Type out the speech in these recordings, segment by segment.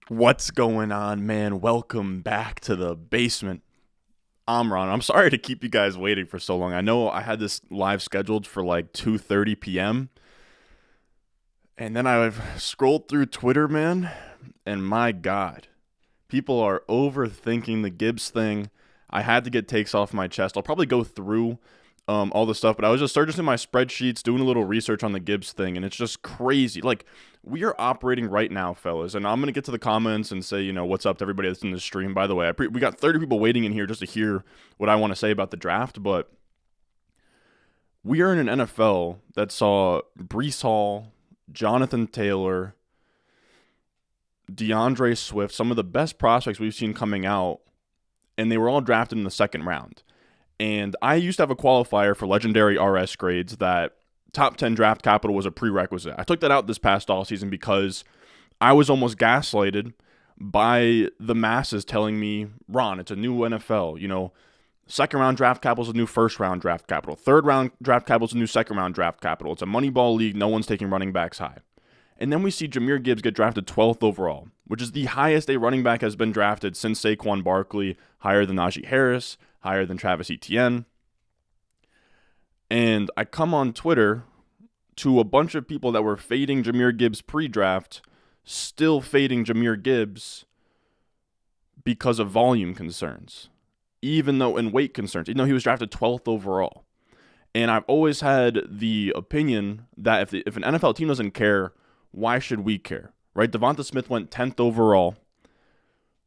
What's going on, man? Welcome back to the basement. I'm Ron. I'm sorry to keep you guys waiting for so long. I know I had this live scheduled for like 2:30 p.m. and then I've scrolled through Twitter, man, and my God, people are overthinking the Gibbs thing. I had to get takes off my chest. I'll probably go through all the stuff, but I was just searching through my spreadsheets, doing a little research on the Gibbs thing, and it's just crazy. Like, we are operating right now, fellas, and I'm going to get to the comments and say, what's up to everybody that's in the stream. By the way, we got 30 people waiting in here just to hear what I want to say about the draft, but we are in an NFL that saw Brees Hall, Jonathan Taylor, DeAndre Swift, some of the best prospects we've seen coming out, and they were all drafted in the second round. And I used to have a qualifier for legendary RS grades that top 10 draft capital was a prerequisite. I took that out this past offseason because I was almost gaslighted by the masses telling me, Ron, it's a new NFL. Second round draft capital is a new first round draft capital. Third round draft capital is a new second round draft capital. It's a money ball league. No one's taking running backs high. And then we see Jahmyr Gibbs get drafted 12th overall, which is the highest a running back has been drafted since Saquon Barkley, higher than Najee Harris, higher than Travis Etienne. And I come on Twitter to a bunch of people that were fading Jahmyr Gibbs pre-draft, still fading Jahmyr Gibbs because of volume concerns, and weight concerns, even though he was drafted 12th overall. And I've always had the opinion that if an NFL team doesn't care, why should we care, right? Devonta Smith went 10th overall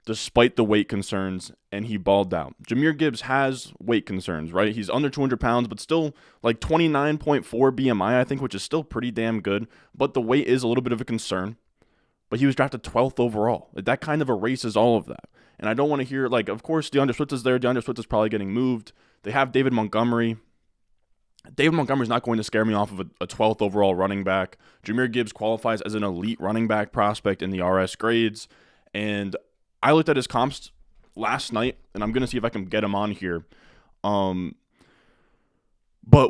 despite the weight concerns, and he balled out. Jahmyr Gibbs has weight concerns, right? He's under 200 pounds, but still like 29.4 BMI, I think, which is still pretty damn good. But the weight is a little bit of a concern. But he was drafted 12th overall. That kind of erases all of that. And I don't want to hear, of course, DeAndre Swift is there. DeAndre Swift is probably getting moved. They have David Montgomery. David Montgomery's not going to scare me off of a 12th overall running back. Jahmyr Gibbs qualifies as an elite running back prospect in the RS grades. And I looked at his comps last night, and I'm going to see if I can get him on here. But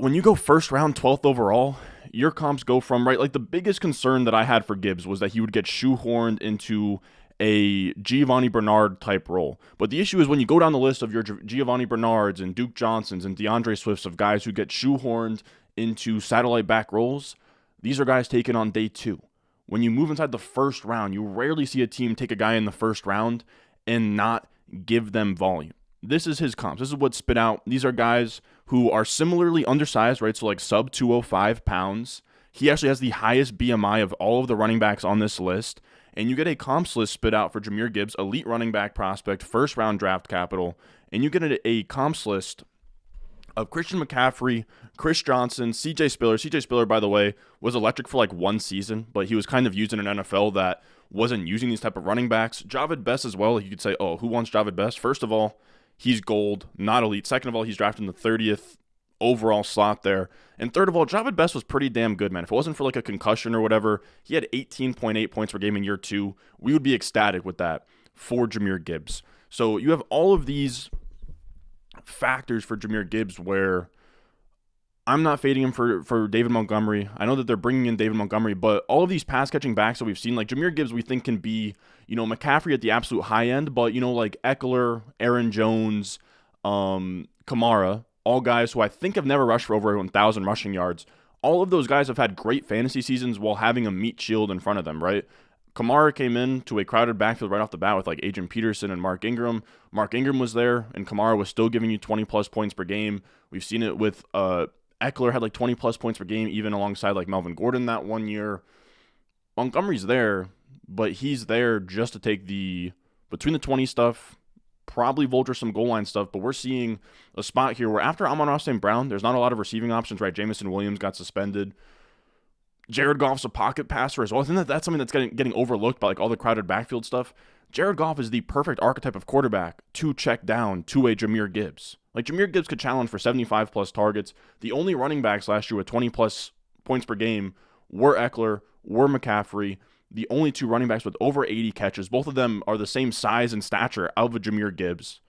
when you go first round, 12th overall, your comps go from, right, the biggest concern that I had for Gibbs was that he would get shoehorned into a Giovanni Bernard type role. But the issue is when you go down the list of your Giovanni Bernards and Duke Johnsons and DeAndre Swifts of guys who get shoehorned into satellite back roles, these are guys taken on day 2. When you move inside the first round, you rarely see a team take a guy in the first round and not give them volume. This is his comps. This is what's spit out. These are guys who are similarly undersized, right? So sub 205 pounds. He actually has the highest BMI of all of the running backs on this list. And you get a comps list spit out for Jahmyr Gibbs, elite running back prospect, first round draft capital. And you get a comps list of Christian McCaffrey, Chris Johnson, CJ Spiller. CJ Spiller, by the way, was electric for one season, but he was kind of used in an NFL that wasn't using these type of running backs. Jahvid Best as well. You could say, oh, who wants Jahvid Best? First of all, he's gold, not elite. Second of all, he's drafted in the 30th overall slot there. And third of all, Jahvid Best was pretty damn good, man. If it wasn't for a concussion or whatever, he had 18.8 points per game in year 2. We would be ecstatic with that for Jahmyr Gibbs. So you have all of these factors for Jahmyr Gibbs where I'm not fading him for David Montgomery. I know that they're bringing in David Montgomery, but all of these pass-catching backs that we've seen, Jahmyr Gibbs, we think can be, McCaffrey at the absolute high end, but, Eckler, Aaron Jones, Kamara, all guys who I think have never rushed for over 1,000 rushing yards. All of those guys have had great fantasy seasons while having a meat shield in front of them, right? Kamara came in to a crowded backfield right off the bat with Adrian Peterson and Mark Ingram. Mark Ingram was there, and Kamara was still giving you 20-plus points per game. We've seen it with Eckler had 20-plus points per game, even alongside Melvin Gordon that one year. Montgomery's there, but he's there just to take the between the 20 stuff, probably vulture some goal line stuff, but we're seeing a spot here where after Amon-Ra St. Brown, there's not a lot of receiving options, right? Jameson Williams got suspended. Jared Goff's a pocket passer as well. I think that's something that's getting overlooked by all the crowded backfield stuff. Jared Goff is the perfect archetype of quarterback to check down to a Jahmyr Gibbs. Jahmyr Gibbs could challenge for 75-plus targets. The only running backs last year with 20-plus points per game were Eckler, were McCaffrey. The only 2 running backs with over 80 catches. Both of them are the same size and stature of a Jahmyr Gibbs.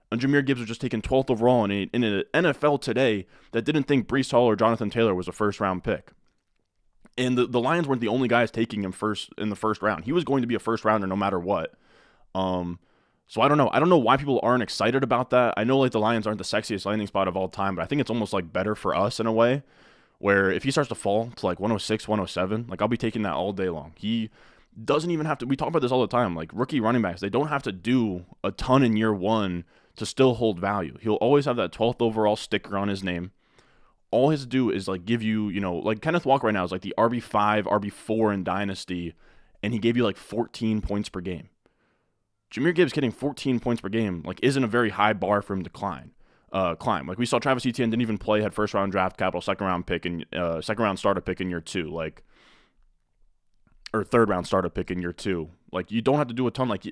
And Jahmyr Gibbs was just taken 12th overall in an NFL today that didn't think Brees Hall or Jonathan Taylor was a first-round pick. And the Lions weren't the only guys taking him first in the first round. He was going to be a first rounder no matter what. So I don't know. I don't know why people aren't excited about that. I know like the Lions aren't the sexiest landing spot of all time, but I think it's almost like better for us in a way where if he starts to fall to like 106, 107, like I'll be taking that all day long. He doesn't even have to, we talk about this all the time, like rookie running backs, they don't have to do a ton in year one to still hold value. He'll always have that 12th overall sticker on his name. All he has to do is like give you, like Kenneth Walker right now is like the RB5, RB4 in Dynasty, and he gave you like 14 points per game. Jahmyr Gibbs getting 14 points per game like isn't a very high bar for him to climb. Like we saw Travis Etienne didn't even play, had first round draft capital, second round starter pick in year two, like, or third round starter pick in year two. Like you don't have to do a ton. Like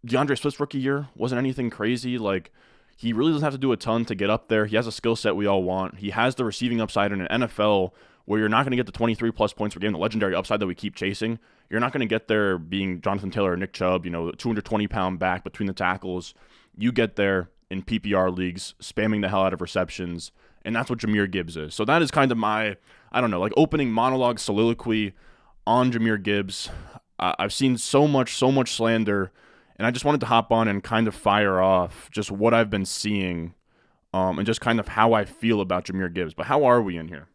DeAndre Swift's rookie year wasn't anything crazy. Like he really doesn't have to do a ton to get up there. He has a skill set we all want. He has the receiving upside in an NFL where you're not going to get the 23 plus points per game, the legendary upside that we keep chasing. You're not going to get there being Jonathan Taylor or Nick Chubb, 220-pound back between the tackles. You get there in PPR leagues, spamming the hell out of receptions, and that's what Jahmyr Gibbs is. So that is kind of my, like opening monologue soliloquy on Jahmyr Gibbs. I've seen so much slander, and I just wanted to hop on and kind of fire off just what I've been seeing and just kind of how I feel about Jahmyr Gibbs. But how are we in here?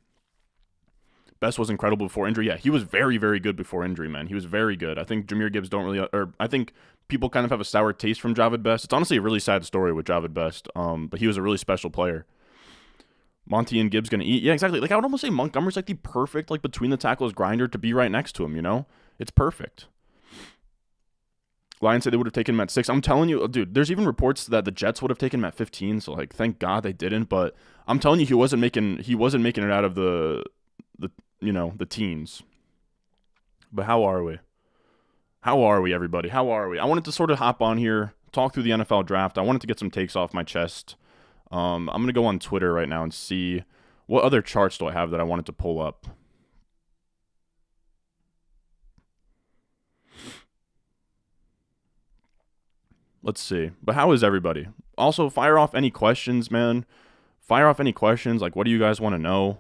Best was incredible before injury. Yeah, he was very, very good before injury, man. He was very good. I think Jahmyr Gibbs I think people kind of have a sour taste from Jahvid Best. It's honestly a really sad story with Jahvid Best, but he was a really special player. Monty and Gibbs going to eat. Yeah, exactly. Like I would almost say Montgomery's like the perfect like between the tackles grinder to be right next to him, It's perfect. Lions said they would have taken him at 6. I'm telling you, dude, there's even reports that the Jets would have taken him at 15, so like thank God they didn't, but I'm telling you he wasn't making it out of the teens. But how are we? How are we, everybody? How are we? I wanted to sort of hop on here, talk through the NFL draft. I wanted to get some takes off my chest. I'm going to go on Twitter right now and see what other charts do I have that I wanted to pull up. Let's see. But how is everybody? Also, fire off any questions, man. Fire off any questions. Like, what do you guys want to know?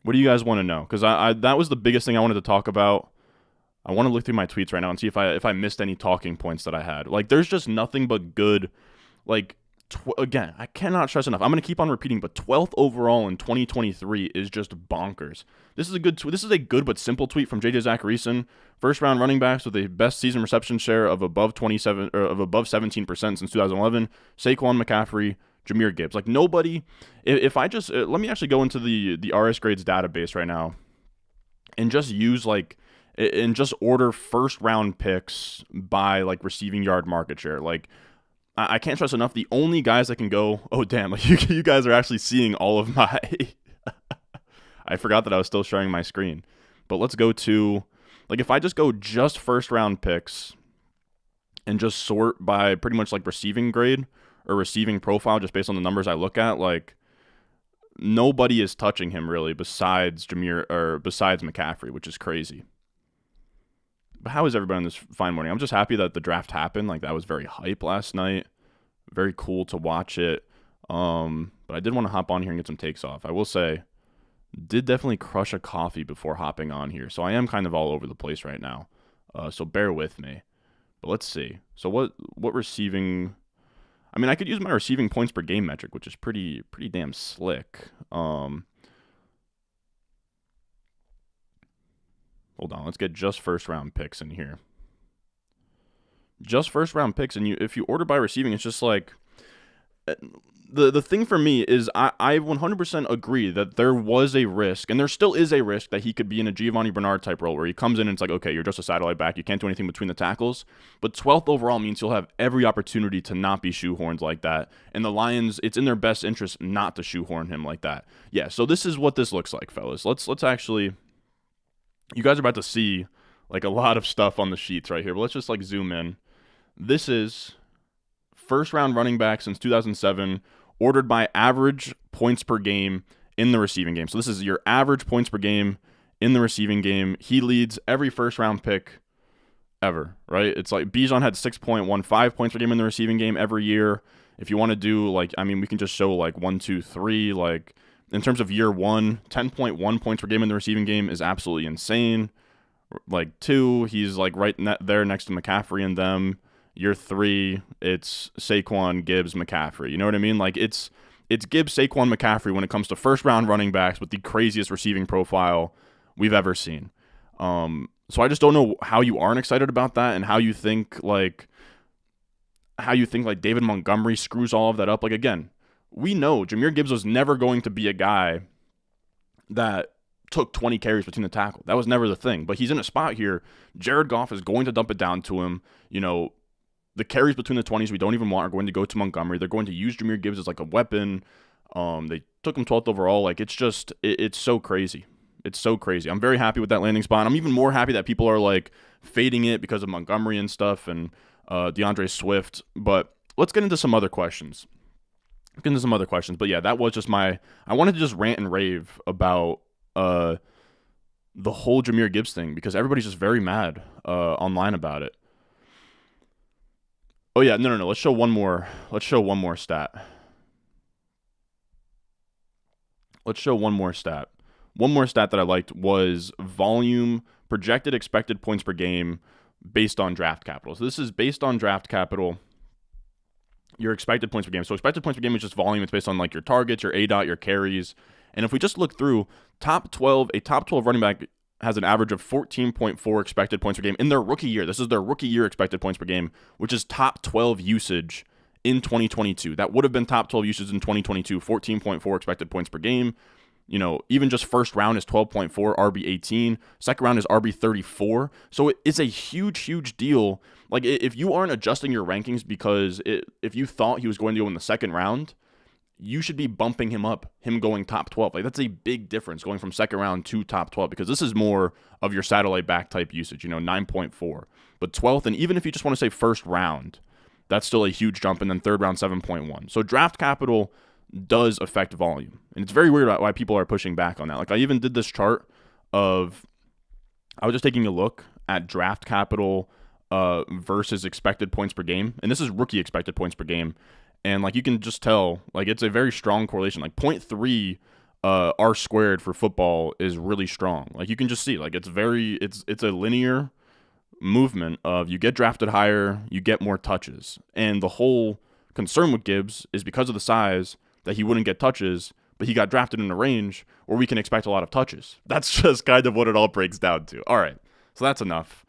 What do you guys want to know? Because I that was the biggest thing I wanted to talk about. I want to look through my tweets right now and see if I missed any talking points that I had. Like, there's just nothing but good. Like, again, I cannot stress enough. I'm going to keep on repeating, but 12th overall in 2023 is just bonkers. This is a good but simple tweet from JJ Zacharyson. First round running backs with the best season reception share of above 17% since 2011. Saquon McCaffrey, Jahmyr Gibbs. Like nobody. If I just let me actually go into the RS Grades database right now, and just use and just order first round picks by like receiving yard market share. Like I can't stress enough. The only guys that can go. Oh damn! Like you guys are actually seeing all of my. I forgot that I was still sharing my screen. But let's go to like if I just go just first round picks and just sort by pretty much like receiving grade or receiving profile just based on the numbers I look at, like nobody is touching him really besides McCaffrey, which is crazy. But how is everybody on this fine morning? I'm just happy that the draft happened. Like that was very hype last night. Very cool to watch it. But I did want to hop on here and get some takes off. I will say, did definitely crush a coffee before hopping on here. So I am kind of all over the place right now. So bear with me. But let's see. So what receiving? I mean, I could use my receiving points per game metric, which is pretty damn slick. Hold on, let's get just first round picks in here. Just first round picks, and if you order by receiving, it's just like the thing for me is I 100% agree that there was a risk, and there still is a risk that he could be in a Giovanni Bernard type role where he comes in and it's like, okay, you're just a satellite back, you can't do anything between the tackles. But 12th overall means you'll have every opportunity to not be shoehorned like that. And the Lions, it's in their best interest not to shoehorn him like that. Yeah, so this is what this looks like, fellas. Let's actually. You guys are about to see like a lot of stuff on the sheets right here, but let's just like zoom in. This is first round running back since 2007, ordered by average points per game in the receiving game. So this is your average points per game in the receiving game. He leads every first round pick ever, right? It's like Bijan had 6.15 points per game in the receiving game every year. If you want to do like, I mean, we can just show like 1, 2, 3. Like in terms of year one, 10.1 points per game in the receiving game is absolutely insane. Like 2, he's like right there next to McCaffrey and them. Year 3, it's Saquon, Gibbs, McCaffrey. You know what I mean? Like it's Gibbs, Saquon, McCaffrey when it comes to first round running backs with the craziest receiving profile we've ever seen. So I just don't know how you aren't excited about that, and how you think like David Montgomery screws all of that up. Like again, we know Jahmyr Gibbs was never going to be a guy that took 20 carries between the tackle. That was never the thing. But he's in a spot here. Jared Goff is going to dump it down to him. You know, the carries between the 20s we don't even want are going to go to Montgomery. They're going to use Jahmyr Gibbs as like a weapon. They took him 12th overall. Like it's just, it's so crazy. It's so crazy. I'm very happy with that landing spot. I'm even more happy that people are like fading it because of Montgomery and stuff and DeAndre Swift. But let's get into some other questions. But yeah, that was just I wanted to just rant and rave about the whole Jahmyr Gibbs thing because everybody's just very mad online about it. Oh yeah, no. Let's show one more stat. One more stat that I liked was volume, projected expected points per game based on draft capital. So this is based on draft capital, your expected points per game. So expected points per game is just volume. It's based on like your targets, your ADOT, your carries. And if we just look through a top 12 running back has an average of 14.4 expected points per game in their rookie year. This is their rookie year expected points per game, which is top 12 usage in 2022. That would have been top 12 usage in 2022, 14.4 expected points per game. You know, even just first round is 12.4, RB 18. Second round is RB 34. So it's a huge, huge deal. Like, if you aren't adjusting your rankings because if you thought he was going to go in the second round, you should be bumping him up, him going top 12. Like, that's a big difference going from second round to top 12 because this is more of your satellite back type usage, 9.4. But 12th, and even if you just want to say first round, that's still a huge jump. And then third round, 7.1. So draft capital does affect volume. And it's very weird why people are pushing back on that. Like, I even did this chart of, I was just taking a look at draft capital versus expected points per game. And this is rookie expected points per game. And like, you can just tell, like, it's a very strong correlation. Like 0.3 R squared for football is really strong. Like, you can just see, like, it's a linear movement of you get drafted higher, you get more touches. And the whole concern with Gibbs is because of the size that he wouldn't get touches, but he got drafted in a range where we can expect a lot of touches. That's just kind of what it all breaks down to. All right, so that's enough.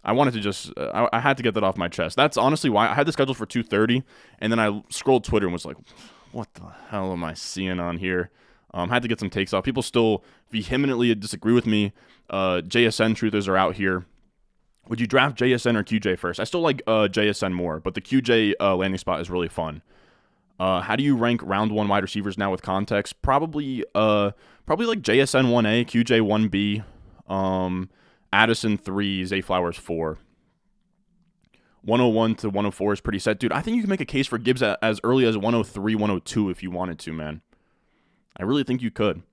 I wanted to just, I had to get that off my chest. That's honestly why I had the schedule for 2:30, and then I scrolled Twitter and was like, what the hell am I seeing on here? Had to get some takes off. People still vehemently disagree with me. JSN truthers are out here. Would you draft JSN or QJ first? I still like JSN more, but the QJ landing spot is really fun. How do you rank round 1 wide receivers now with context? Probably like JSN 1A, QJ 1B, Addison 3, Zay Flowers 4. 101 to 104 is pretty set. Dude, I think you can make a case for Gibbs as early as 103, 102 if you wanted to, man. I really think you could.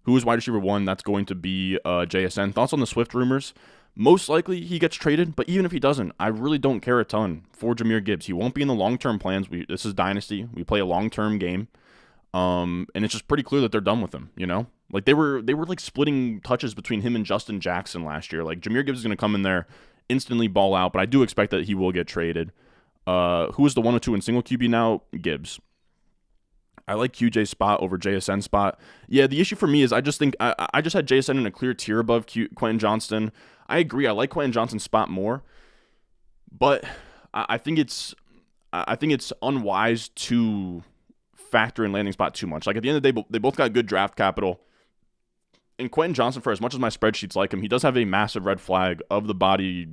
Who is wide receiver 1? That's going to be JSN. Thoughts on the Swift rumors? Most likely he gets traded, but even if he doesn't, I really don't care a ton for Jahmyr Gibbs. He won't be in the long-term plans. This is Dynasty. We play a long-term game. And it's just pretty clear that they're done with him, Like, they were like splitting touches between him and Justin Jackson last year. Like, Jahmyr Gibbs is going to come in there, instantly ball out, but I do expect that he will get traded. Who is the 102 in single QB now? Gibbs. I like QJ's spot over JSN spot. Yeah, the issue for me is I just think I just had JSN in a clear tier above Quentin Johnston. I agree. I like Quentin Johnston's spot more, but I think it's unwise to factor in landing spot too much. Like, at the end of the day, they both got good draft capital. And Quentin Johnston, for as much as my spreadsheets like him, he does have a massive red flag of the body,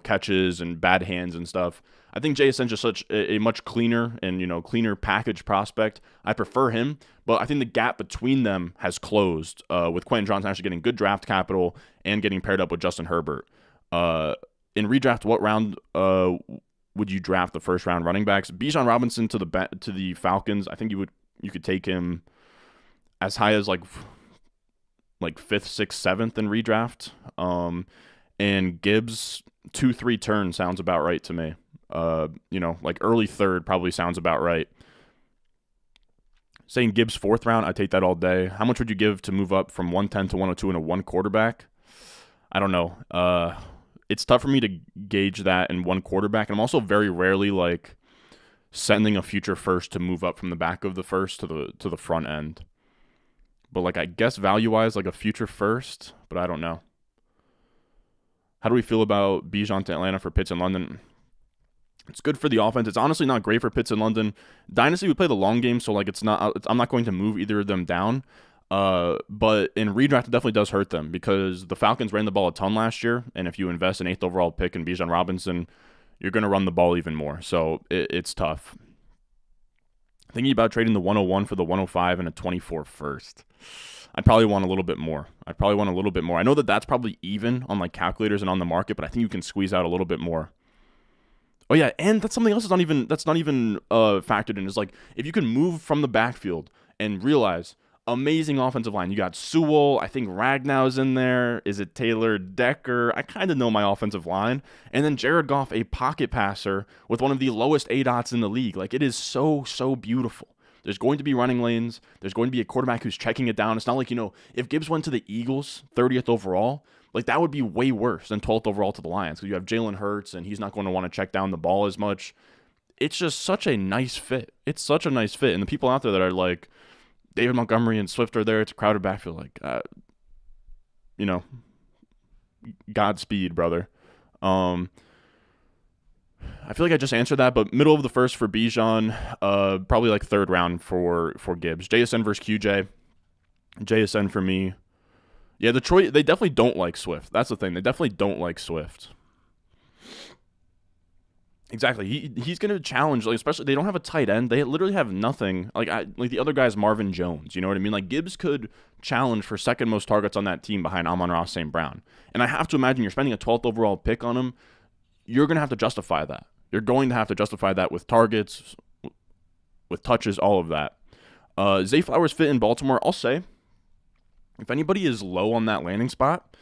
catches and bad hands and stuff. I think JSN's just such a much cleaner and, cleaner package prospect. I prefer him, but I think the gap between them has closed with Quentin Johnston actually getting good draft capital and getting paired up with Justin Herbert. In redraft, what round would you draft the first round running backs? Bijan Robinson to the Falcons. I think you could take him as high as like 5th, 6th, 7th in redraft. And Gibbs 2-3 turn sounds about right to me. Like early third probably sounds about right. Saying Gibbs 4th round, I take that all day. How much would you give to move up from 110 to 102 in a 1 quarterback? I don't know. It's tough for me to gauge that in 1 quarterback. And I'm also very rarely like sending a future first to move up from the back of the first to the front end. But like I guess value-wise, like a future first, but I don't know. How do we feel about Bijan to Atlanta for Pitts in London? It's good for the offense. It's honestly not great for Pitts in London. Dynasty, we play the long game, so like I'm not going to move either of them down. But in redraft, it definitely does hurt them because the Falcons ran the ball a ton last year, and if you invest an 8th overall pick in Bijan Robinson, you're going to run the ball even more. So it's tough. Thinking about trading the 101 for the 105 and a 24 first. I'd probably want a little bit more. I know that that's probably even on like calculators and on the market, but I think you can squeeze out a little bit more. Oh yeah, and that's something else that's not even factored in. Is like if you can move from the backfield and realize amazing offensive line. You got Sewell, I think Ragnow's in there. Is it Taylor Decker? I kind of know my offensive line. And then Jared Goff, a pocket passer with one of the lowest ADOTs in the league. Like it is so beautiful. There's going to be running lanes. There's going to be a quarterback who's checking it down. It's not like, if Gibbs went to the Eagles 30th overall, like that would be way worse than 12th overall to the Lions because you have Jalen Hurts and he's not going to want to check down the ball as much. It's just such a nice fit. And the people out there that are like, David Montgomery and Swift are there. It's a crowded backfield. Like, Godspeed, brother. I feel like I just answered that, but middle of the first for Bijan, probably like 3rd round for Gibbs. JSN versus QJ. JSN for me. Yeah, Detroit, they definitely don't like Swift. That's the thing. They definitely don't like Swift. Exactly. He's going to challenge, like, especially they don't have a tight end. They literally have nothing. Like the other guy's Marvin Jones. You know what I mean? Like Gibbs could challenge for 2nd most targets on that team behind Amon-Ra St. Brown. And I have to imagine you're spending a 12th overall pick on him. You're going to have to justify that. You're going to have to justify that with targets, with touches, all of that. Zay Flowers fit in Baltimore. I'll say, if anybody is low on that landing spot,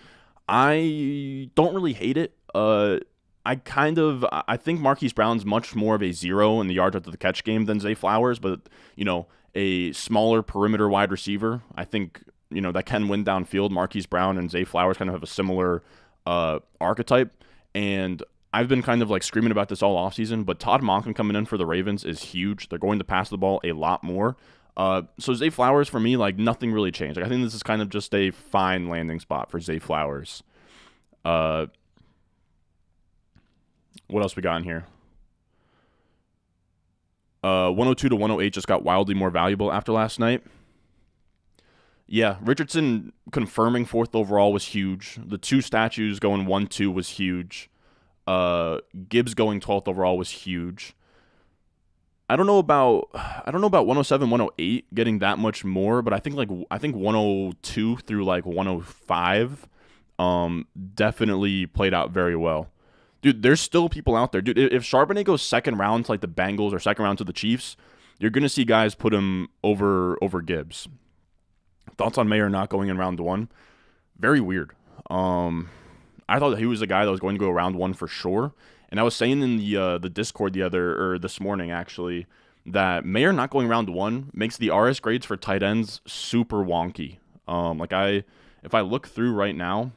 I don't really hate it. I think Marquise Brown's much more of a 0 in the yards after the catch game than Zay Flowers, but, a smaller perimeter wide receiver, I think, that can win downfield. Marquise Brown and Zay Flowers kind of have a similar archetype, and I've been kind of like screaming about this all offseason, but Todd Monken coming in for the Ravens is huge. They're going to pass the ball a lot more. So Zay Flowers, for me, like nothing really changed. Like, I think this is kind of just a fine landing spot for Zay Flowers. What else we got in here? 102 to 108 just got wildly more valuable after last night. Yeah, Richardson confirming 4th overall was huge. The 2 statues going 1-2 was huge. Gibbs going 12th overall was huge. I don't know about 107, 108 getting that much more, but I think 102 through like 105 definitely played out very well. Dude, there's still people out there. Dude, if Charbonnet goes 2nd round to like the Bengals or 2nd round to the Chiefs, you're going to see guys put him over Gibbs. Thoughts on Mayer not going in round 1? Very weird. I thought he was a guy that was going to go round 1 for sure. And I was saying in the Discord this morning actually that Mayer not going round 1 makes the RS grades for tight ends super wonky. If I look through right now,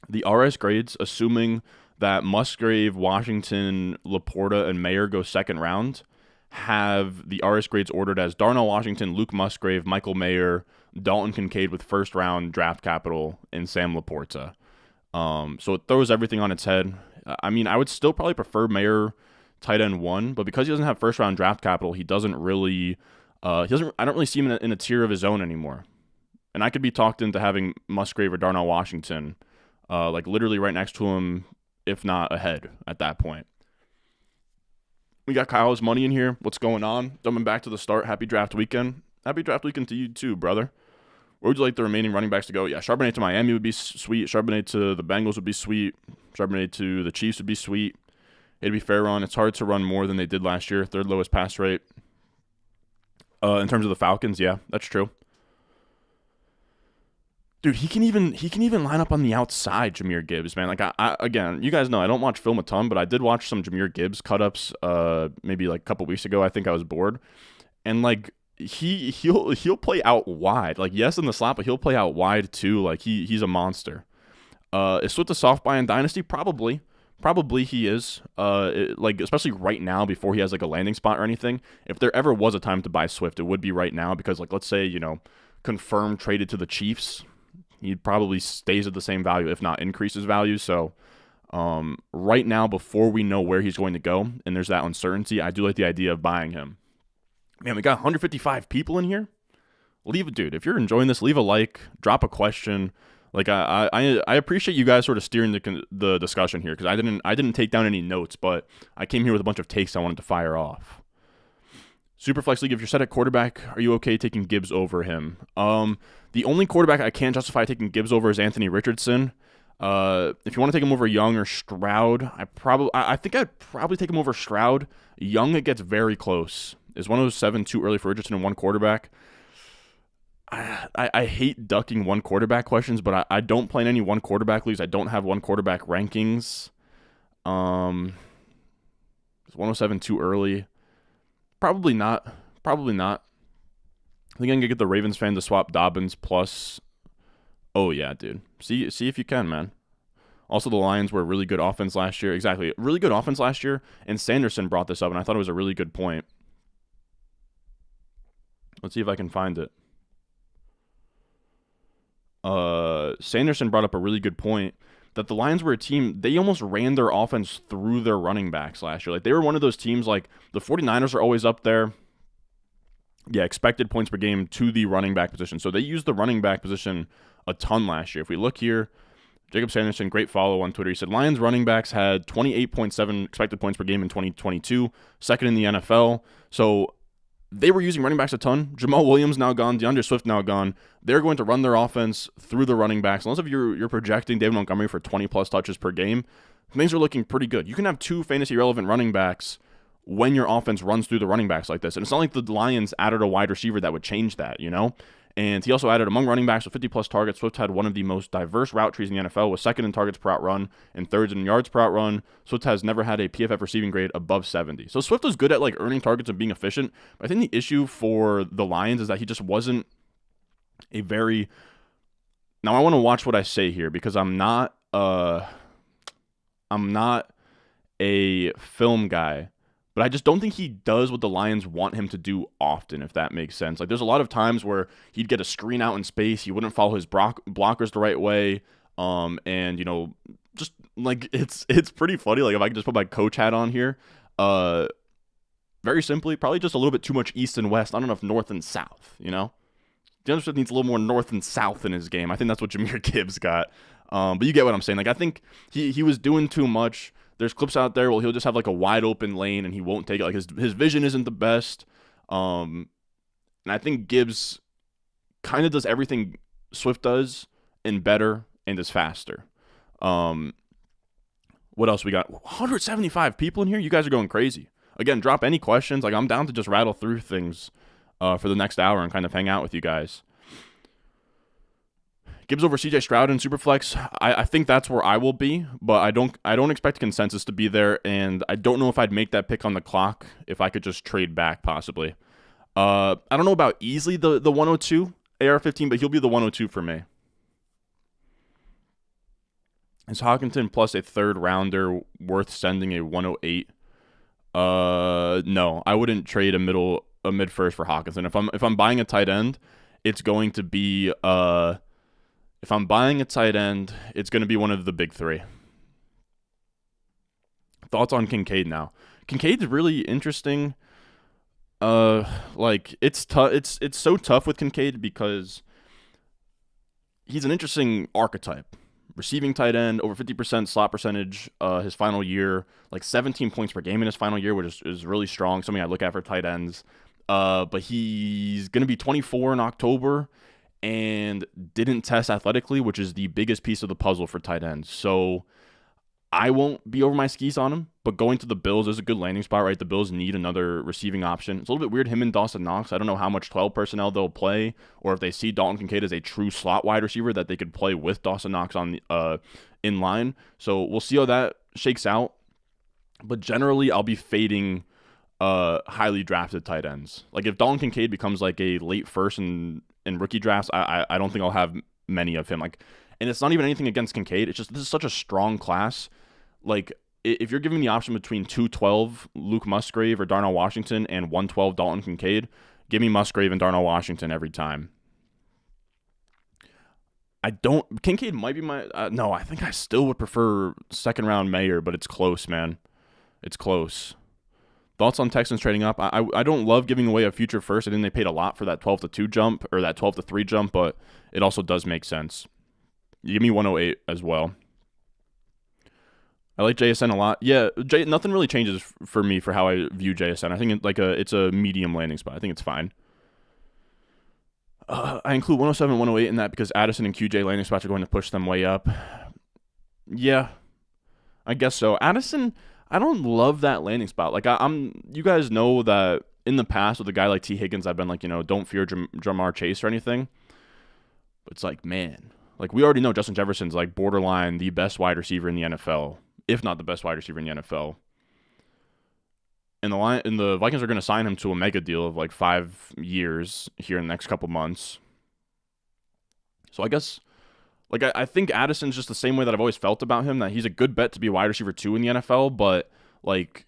the RS grades, assuming that Musgrave, Washington, Laporta, and Mayer go 2nd round, have the RS grades ordered as Darnell Washington, Luke Musgrave, Michael Mayer, Dalton Kincaid with 1st round draft capital, and Sam Laporta. So it throws everything on its head. I mean, I would still probably prefer Mayer tight end 1, but because he doesn't have 1st round draft capital, he doesn't really, I don't really see him in a tier of his own anymore. And I could be talked into having Musgrave or Darnell Washington, like literally right next to him, if not ahead at that point. We got Kyle's money in here. What's going on? Jumping back to the start. Happy draft weekend. Happy draft weekend to you too, brother. Where would you like the remaining running backs to go? Yeah, Charbonnet to Miami would be sweet. Charbonnet to the Bengals would be sweet. Charbonnet to the Chiefs would be sweet. It'd be fair run. It's hard to run more than they did last year. 3rd lowest pass rate. In terms of the Falcons, yeah, that's true. Dude, he can even line up on the outside, Jahmyr Gibbs, man. Like I again, you guys know I don't watch film a ton, but I did watch some Jahmyr Gibbs cut ups maybe like a couple weeks ago. I think I was bored. And like he'll play out wide. Like yes in the slot, but he'll play out wide too. Like he's a monster. Is Swift a soft buy in Dynasty? Probably. Probably he is. Like especially right now before he has like a landing spot or anything. If there ever was a time to buy Swift, it would be right now because like let's say, confirmed traded to the Chiefs, he probably stays at the same value, if not increases value. So right now, before we know where he's going to go, and there's that uncertainty, I do like the idea of buying him. Man, we got 155 people in here. Dude, if you're enjoying this, leave a like, drop a question. Like I appreciate you guys sort of steering the discussion here because I didn't take down any notes, but I came here with a bunch of takes I wanted to fire off. Superflex League, if you're set at quarterback, are you okay taking Gibbs over him? The only quarterback I can't justify taking Gibbs over is Anthony Richardson. If you want to take him over Young or Stroud, I think I'd probably take him over Stroud. Young, it gets very close. Is 107 too early for Richardson and one quarterback? I hate ducking one quarterback questions, but I don't play in any one quarterback leagues. I don't have one quarterback rankings. Is 107 too early? Probably not. Probably not. I think I can get the Ravens fan to swap Dobbins plus. Oh yeah, dude. See if you can, man. Also, the Lions were a really good offense last year. Exactly, really good offense last year. And Sanderson brought this up, and I thought it was a really good point. Let's see if I can find it. Sanderson brought up a really good point that the Lions were a team, they almost ran their offense through their running backs last year. Like, they were one of those teams, like, the 49ers are always up there. Yeah, expected points per game to the running back position. So they used the running back position a ton last year. If we look here, Jacob Sanderson, great follow on Twitter. He said, Lions running backs had 28.7 expected points per game in 2022, second in the NFL. So they were using running backs a ton. Jamal Williams now gone. DeAndre Swift now gone. They're going to run their offense through the running backs. Unless if you're projecting David Montgomery for 20-plus touches per game, things are looking pretty good. You can have two fantasy-relevant running backs when your offense runs through the running backs like this. And it's not like the Lions added a wide receiver that would change that, And he also added among running backs with 50-plus targets. Swift had one of the most diverse route trees in the NFL, was second in targets per out run and third in yards per out run. Swift has never had a PFF receiving grade above 70. So Swift was good at earning targets and being efficient. But I think the issue for the Lions is that he just wasn't a very... Now I want to watch what I say here because I'm not a film guy. But I just don't think he does what the Lions want him to do often, if that makes sense. There's a lot of times where he'd get a screen out in space. He wouldn't follow his blockers the right way. Just it's pretty funny. If I could just put my coach hat on here. Very simply, probably just a little bit too much east and west. Not enough north and south, DeAndre Swift needs a little more north and south in his game. I think that's what Jahmyr Gibbs got. But you get what I'm saying. I think he was doing too much. There's clips out there where he'll just have a wide open lane and he won't take it. His vision isn't the best. And I think Gibbs kind of does everything Swift does and better and is faster. What else we got? 175 people in here. You guys are going crazy. Again, drop any questions. I'm down to just rattle through things for the next hour and kind of hang out with you guys. Gibbs over CJ Stroud in Superflex. I think that's where I will be, but I don't expect consensus to be there, and I don't know if I'd make that pick on the clock if I could just trade back possibly. I don't know about easily the 102 AR-15, but he'll be the 102 for me. Is Hockenson plus a third rounder worth sending a 108? No, I wouldn't trade a mid first for Hockenson. If I'm buying a tight end, it's going to be If I'm buying a tight end, it's going to be one of the big three. Thoughts on Kincaid now? Kincaid's really interesting. It's tough. It's so tough with Kincaid because he's an interesting archetype. Receiving tight end, over 50% slot percentage. His final year, 17 points per game in his final year, which is really strong. Something I look at for tight ends. But he's going to be 24 in October. And didn't test athletically, which is the biggest piece of the puzzle for tight ends. So I won't be over my skis on him. But going to the Bills is a good landing spot, right? The Bills need another receiving option. It's a little bit weird, him and Dawson Knox. I don't know how much 12 personnel they'll play, or if they see Dalton Kincaid as a true slot wide receiver that they could play with Dawson Knox on in line. So we'll see how that shakes out. But generally, I'll be fading highly drafted tight ends. Like if Dalton Kincaid becomes like a late first in rookie drafts, I don't think I'll have many of him. Like, and it's not even anything against Kincaid. It's just this is such a strong class. Like, if you're giving the option between 212 Luke Musgrave or Darnell Washington and 112 Dalton Kincaid, give me Musgrave and Darnell Washington every time. Kincaid might be my, no, I think I still would prefer second round Mayer, but it's close, man. It's close. Thoughts on Texans trading up? I don't love giving away a future first. I think they paid a lot for that 12-2 jump or that 12-3 jump, but it also does make sense. You give me 108 as well. I like JSN a lot. Yeah, nothing really changes for me for how I view JSN. I think it's a medium landing spot. I think it's fine. I include 107 and 108 in that because Addison and QJ landing spots are going to push them way up. Yeah, I guess so. Addison, I don't love that landing spot. Like you guys know that in the past with a guy like T. Higgins, I've been like, don't fear Jamar Chase or anything. But it's like, man, like we already know Justin Jefferson's like borderline the best wide receiver in the NFL. If not the best wide receiver in the NFL. And the Vikings are going to sign him to a mega deal of like 5 years here in the next couple months. So I guess, like I think Addison's just the same way that I've always felt about him, that he's a good bet to be a wide receiver 2 in the NFL, but like,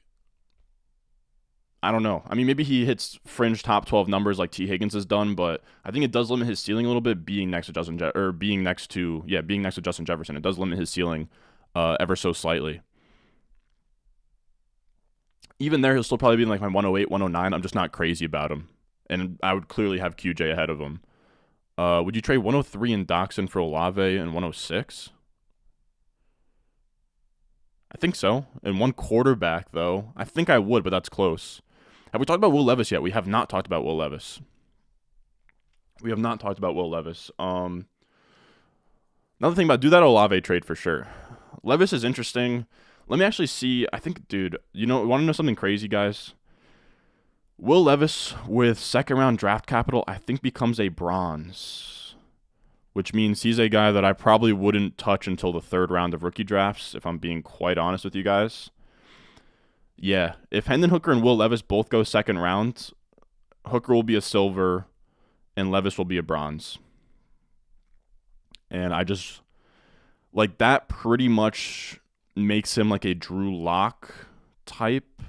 I don't know. I mean, maybe he hits fringe top 12 numbers like T. Higgins has done, but I think it does limit his ceiling a little bit being next to Justin Jefferson. It does limit his ceiling ever so slightly. Even there, he'll still probably be in like my 108, 109. I'm just not crazy about him. And I would clearly have QJ ahead of him. Would you trade 103 in Doxson for Olave and 106? I think so. And one quarterback, though. I think I would, but that's close. Have we talked about Will Levis yet? We have not talked about Will Levis. Another thing about do that Olave trade for sure. Levis is interesting. Let me actually see. I think, dude, want to know something crazy, guys? Will Levis with second round draft capital, I think becomes a bronze, which means he's a guy that I probably wouldn't touch until the third round of rookie drafts, if I'm being quite honest with you guys. Yeah, if Hendon Hooker and Will Levis both go second round, Hooker will be a silver and Levis will be a bronze. And I just, like, that pretty much makes him like a Drew Lock type.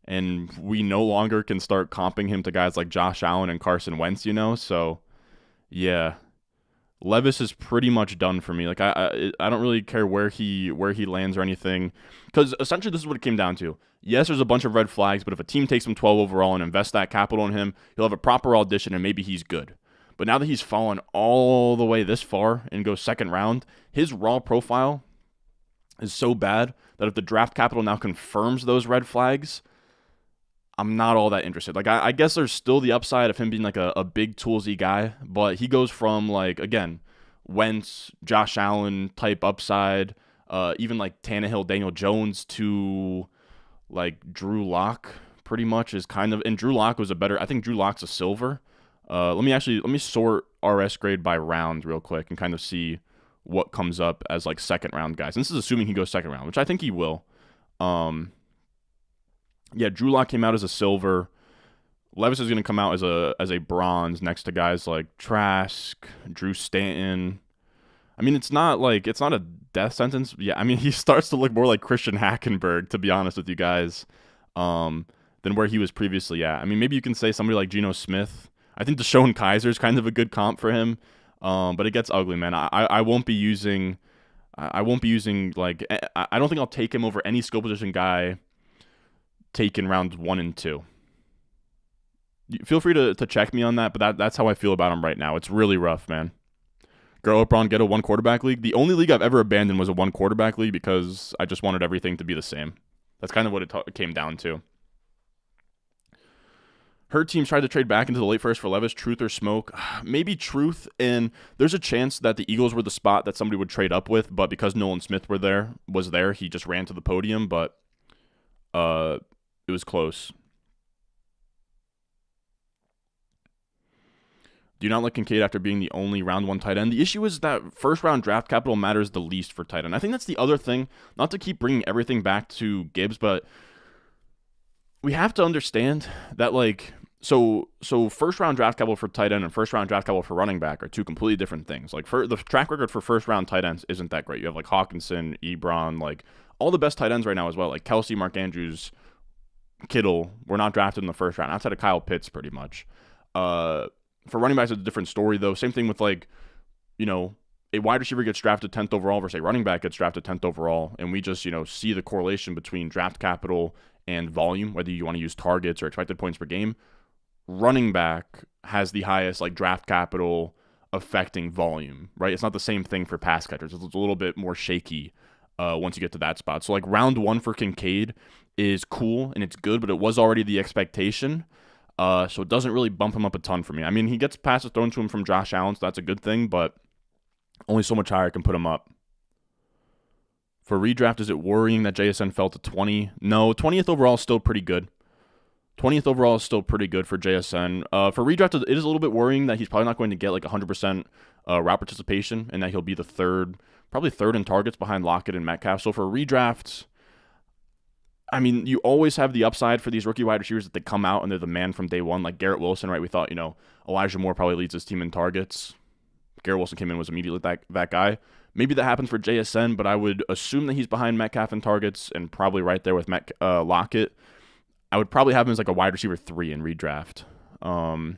And we no longer can start comping him to guys like Josh Allen and Carson Wentz, So, yeah, Levis is pretty much done for me. Like, I don't really care where he lands or anything, because essentially this is what it came down to. Yes, there's a bunch of red flags, but if a team takes him 12 overall and invests that capital in him, he'll have a proper audition and maybe he's good. But now that he's fallen all the way this far and goes second round, his raw profile is so bad that if the draft capital now confirms those red flags, I'm not all that interested. Like, I guess there's still the upside of him being like a big toolsy guy, but he goes from like, again, Wentz, Josh Allen type upside, even like Tannehill, Daniel Jones to like Drew Lock pretty much is kind of, and Drew Lock was I think Drew Lock's a silver. Let me sort RS grade by round real quick and kind of see what comes up as like second round guys. And this is assuming he goes second round, which I think he will. Yeah, Drew Lock came out as a silver. Levis is going to come out as a bronze next to guys like Trask, Drew Stanton. I mean, it's not a death sentence. Yeah, I mean, he starts to look more like Christian Hackenberg, to be honest with you guys, than where he was previously at. I mean, maybe you can say somebody like Geno Smith. I think Deshaun Kaiser is kind of a good comp for him, but it gets ugly, man. I won't be using like, I don't think I'll take him over any skill position guy taken rounds 1 and 2. Feel free to check me on that, but that's how I feel about him right now. It's really rough, man. Girl Opron, get a 1 quarterback league. The only league I've ever abandoned was a 1 quarterback league because I just wanted everything to be the same. That's kind of what it came down to. Her teams tried to trade back into the late first for Levis. Truth or smoke? Maybe truth, and there's a chance that the Eagles were the spot that somebody would trade up with, but because Nolan Smith was there, he just ran to the podium, but It was close. Do not like Kincaid after being the only round 1 tight end. The issue is that first round draft capital matters the least for tight end. I think that's the other thing. Not to keep bringing everything back to Gibbs, but we have to understand that, like, so first round draft capital for tight end and first round draft capital for running back are two completely different things. Like, for the track record for first round tight ends isn't that great. You have like Hawkinson, Ebron, like all the best tight ends right now as well. Like Kelsey, Mark Andrews, Kittle were not drafted in the first round outside of Kyle Pitts, pretty much. For running backs, it's a different story, though. Same thing with, like, you know, a wide receiver gets drafted 10th overall versus a running back gets drafted 10th overall, and we just, you know, see the correlation between draft capital and volume, whether you want to use targets or expected points per game. Running back has the highest, like, draft capital affecting volume, right? It's not the same thing for pass catchers. It's a little bit more shaky once you get to that spot. So, like, round 1 for Kincaid is cool and it's good, but it was already the expectation. So it doesn't really bump him up a ton for me. I mean, he gets passes thrown to him from Josh Allen, so that's a good thing, but only so much higher can put him up. For redraft, is it worrying that JSN fell to 20? No, 20th overall is still pretty good. 20th overall is still pretty good for JSN. For redraft, it is a little bit worrying that he's probably not going to get like 100% route participation and that he'll be the probably third in targets behind Lockett and Metcalf. So for redraft, I mean, you always have the upside for these rookie wide receivers that they come out and they're the man from day one. Like Garrett Wilson, right? We thought, you know, Elijah Moore probably leads his team in targets. Garrett Wilson came in and was immediately that guy. Maybe that happens for JSN, but I would assume that he's behind Metcalf in targets and probably right there with Lockett. I would probably have him as like a wide receiver 3 in redraft. What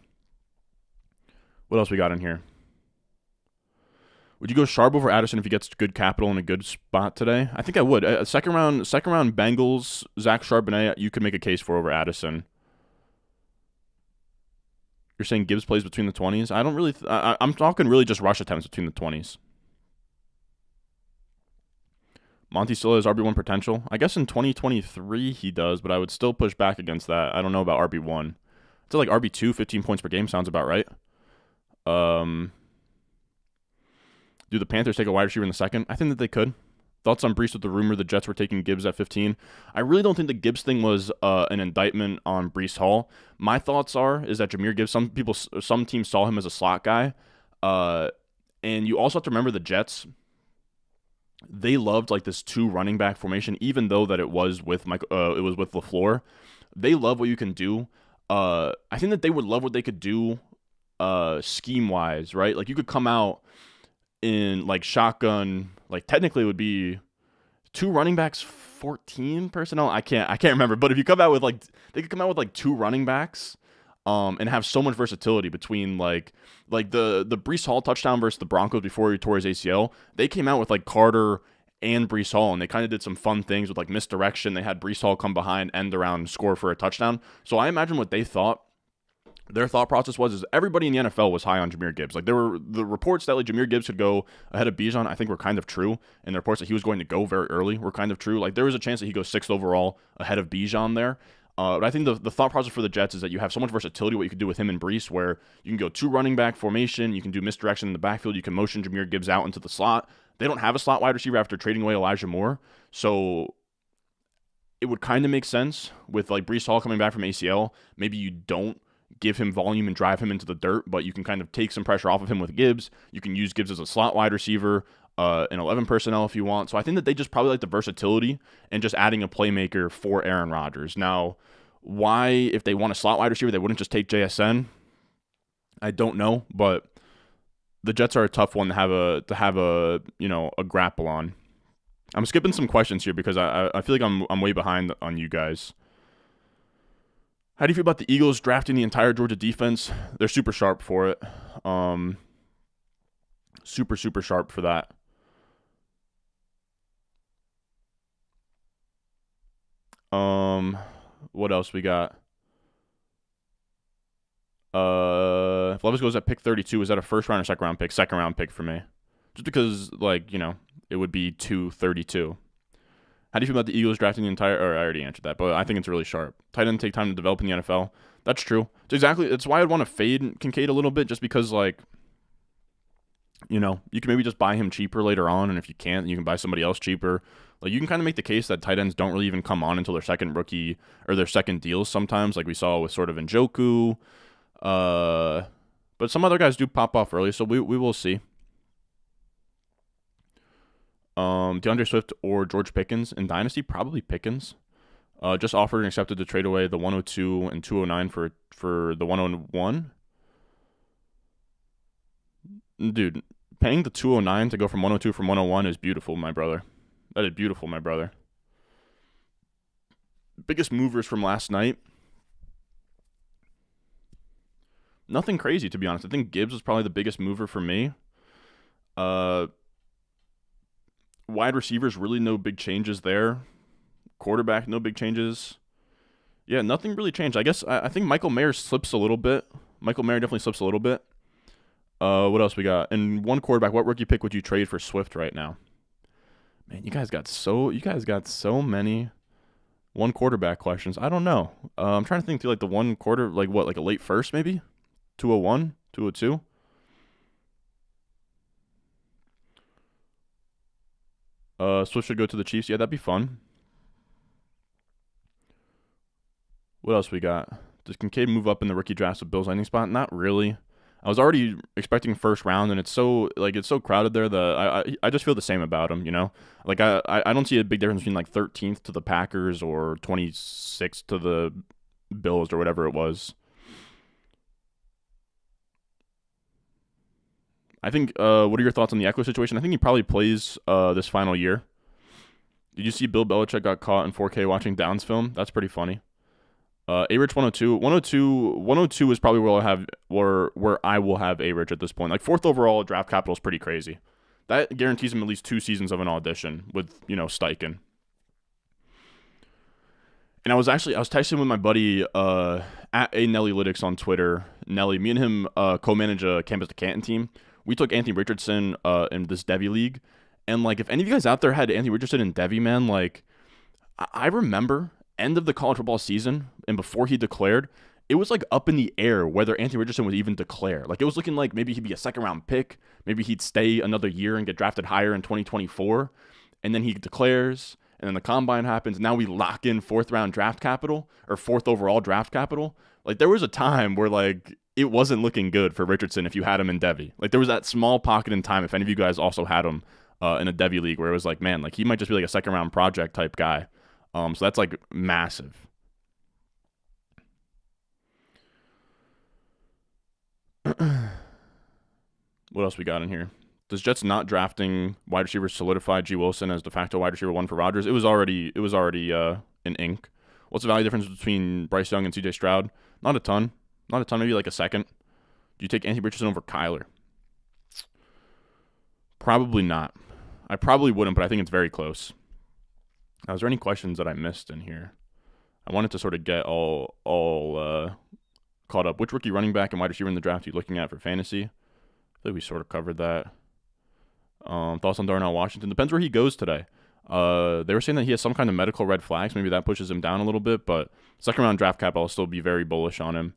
else we got in here? Would you go Sharp over Addison if he gets good capital in a good spot today? I think I would. Second round Bengals, Zach Charbonnet, you could make a case for over Addison. You're saying Gibbs plays between the 20s? I don't really. I'm talking really just rush attempts between the 20s. Monty still has RB1 potential. I guess in 2023 he does, but I would still push back against that. I don't know about RB1. It's like RB2, 15 points per game sounds about right. Do the Panthers take a wide receiver in the second? I think that they could. Thoughts on Brees with the rumor the Jets were taking Gibbs at 15? I really don't think the Gibbs thing was an indictment on Brees Hall. My thoughts is that Jahmyr Gibbs, some teams saw him as a slot guy. And you also have to remember the Jets, they loved like this 2 running back formation, even though that it was with LaFleur. They love what you can do. I think that they would love what they could do scheme-wise, right? Like you could come out in like shotgun, like technically it would be 2 running backs, 14 personnel. I can't remember, but if you come out with like, they could come out with like 2 running backs, and have so much versatility between like the Brees Hall touchdown versus the Broncos before he tore his ACL. They came out with like Carter and Brees Hall, and they kind of did some fun things with like misdirection. They had Brees Hall come behind, end around, score for a touchdown. So I imagine what they thought. Their thought process is everybody in the NFL was high on Jahmyr Gibbs. Like there were the reports that like Jahmyr Gibbs could go ahead of Bijan, I think were kind of true. And the reports that he was going to go very early were kind of true. Like there was a chance that he goes 6th overall ahead of Bijan there. But I think the thought process for the Jets is that you have so much versatility what you could do with him and Brees, where you can go 2 running back formation, you can do misdirection in the backfield, you can motion Jahmyr Gibbs out into the slot. They don't have a slot wide receiver after trading away Elijah Moore. So it would kind of make sense with like Brees Hall coming back from ACL. Maybe you don't give him volume and drive him into the dirt, but you can kind of take some pressure off of him with Gibbs. You can use Gibbs as a slot wide receiver, in 11 personnel if you want. So I think that they just probably like the versatility and just adding a playmaker for Aaron Rodgers. Now, why, if they want a slot wide receiver, they wouldn't just take JSN? I don't know, but the Jets are a tough one to have a grapple on. I'm skipping some questions here because I feel like I'm way behind on you guys. How do you feel about the Eagles drafting the entire Georgia defense? They're super sharp for it. Super sharp for that. What else we got? If Levis goes at pick 32, is that a first round or second round pick? Second round pick for me. Just because, like, you know, it would be 232. How do you feel about the Eagles drafting the entire... Or I already answered that, but I think it's really sharp. Tight end take time to develop in the NFL. That's true. It's why I'd want to fade Kincaid a little bit, just because, like, You know, you can maybe just buy him cheaper later on, and if you can't, you can buy somebody else cheaper. Like, you can kind of make the case that tight ends don't really even come on until their second rookie or their second deals sometimes, like we saw with sort of Njoku. But some other guys do pop off early, so we will see. DeAndre Swift or George Pickens in Dynasty? Probably Pickens. Just offered and accepted to trade away the 102 and 209 for the 101. Dude, paying the 209 to go from 102 from 101 is beautiful, my brother. That is beautiful, my brother. Biggest movers from last night. Nothing crazy, to be honest. I think Gibbs was probably the biggest mover for me. Wide receivers, really no big changes there. Quarterback, no big changes. Yeah, nothing really changed. I guess I think Michael Mayer slips a little bit. Michael Mayer definitely slips a little bit. What else we got? And one quarterback, what rookie pick would you trade for Swift right now? Man, you guys got so many one quarterback questions. I don't know. I'm trying to think through like the one quarter, like what, like a late first maybe? 201, 202. Swift should go to the Chiefs. Yeah, that'd be fun. What else we got? Does Kincaid move up in the rookie drafts with Bills landing spot? Not really. I was already expecting first round, and it's so crowded there that I just feel the same about him, you know? Like, I don't see a big difference between, like, 13th to the Packers or 26th to the Bills or whatever it was. I think, what are your thoughts on the Eckler situation? I think he probably plays this final year. Did you see Bill Belichick got caught in 4K watching Downs film? That's pretty funny. A-Rich 102 is probably where I will have A-Rich at this point. Like, 4th overall draft capital is pretty crazy. That guarantees him at least 2 seasons of an audition with, Steichen. And I was texting with my buddy at a Nelly Lytics on Twitter. Nelly, me and him co-manage a Campus to Canton team. We took Anthony Richardson in this Devy league. And, like, if any of you guys out there had Anthony Richardson in Devy, man, like, I remember end of the college football season and before he declared, it was like up in the air whether Anthony Richardson would even declare. Like, it was looking like maybe he'd be a second round pick, maybe he'd stay another year and get drafted higher in 2024, and then he declares, and then the combine happens, and now we lock in 4th round draft capital or 4th overall draft capital. Like, there was a time where, like, it wasn't looking good for Richardson if you had him in Devy. Like, there was that small pocket in time, if any of you guys also had him in a Devy league, where it was like, man, like, he might just be like a second round project type guy. So that's, like, massive. What else we got in here? Does Jets not drafting wide receivers solidify G. Wilson as de facto wide receiver 1 for Rodgers? It was already in ink. What's the value difference between Bryce Young and C.J. Stroud? Not a ton. Maybe like a second. Do you take Anthony Richardson over Kyler? Probably not. I probably wouldn't, but I think it's very close. Now, is there any questions that I missed in here? I wanted to sort of get all caught up. Which rookie running back and wide receiver in the draft are you looking at for fantasy? I feel like we sort of covered that. Thoughts on Darnell Washington? Depends where he goes today. They were saying that he has some kind of medical red flags. Maybe that pushes him down a little bit, but second round draft cap, I'll still be very bullish on him.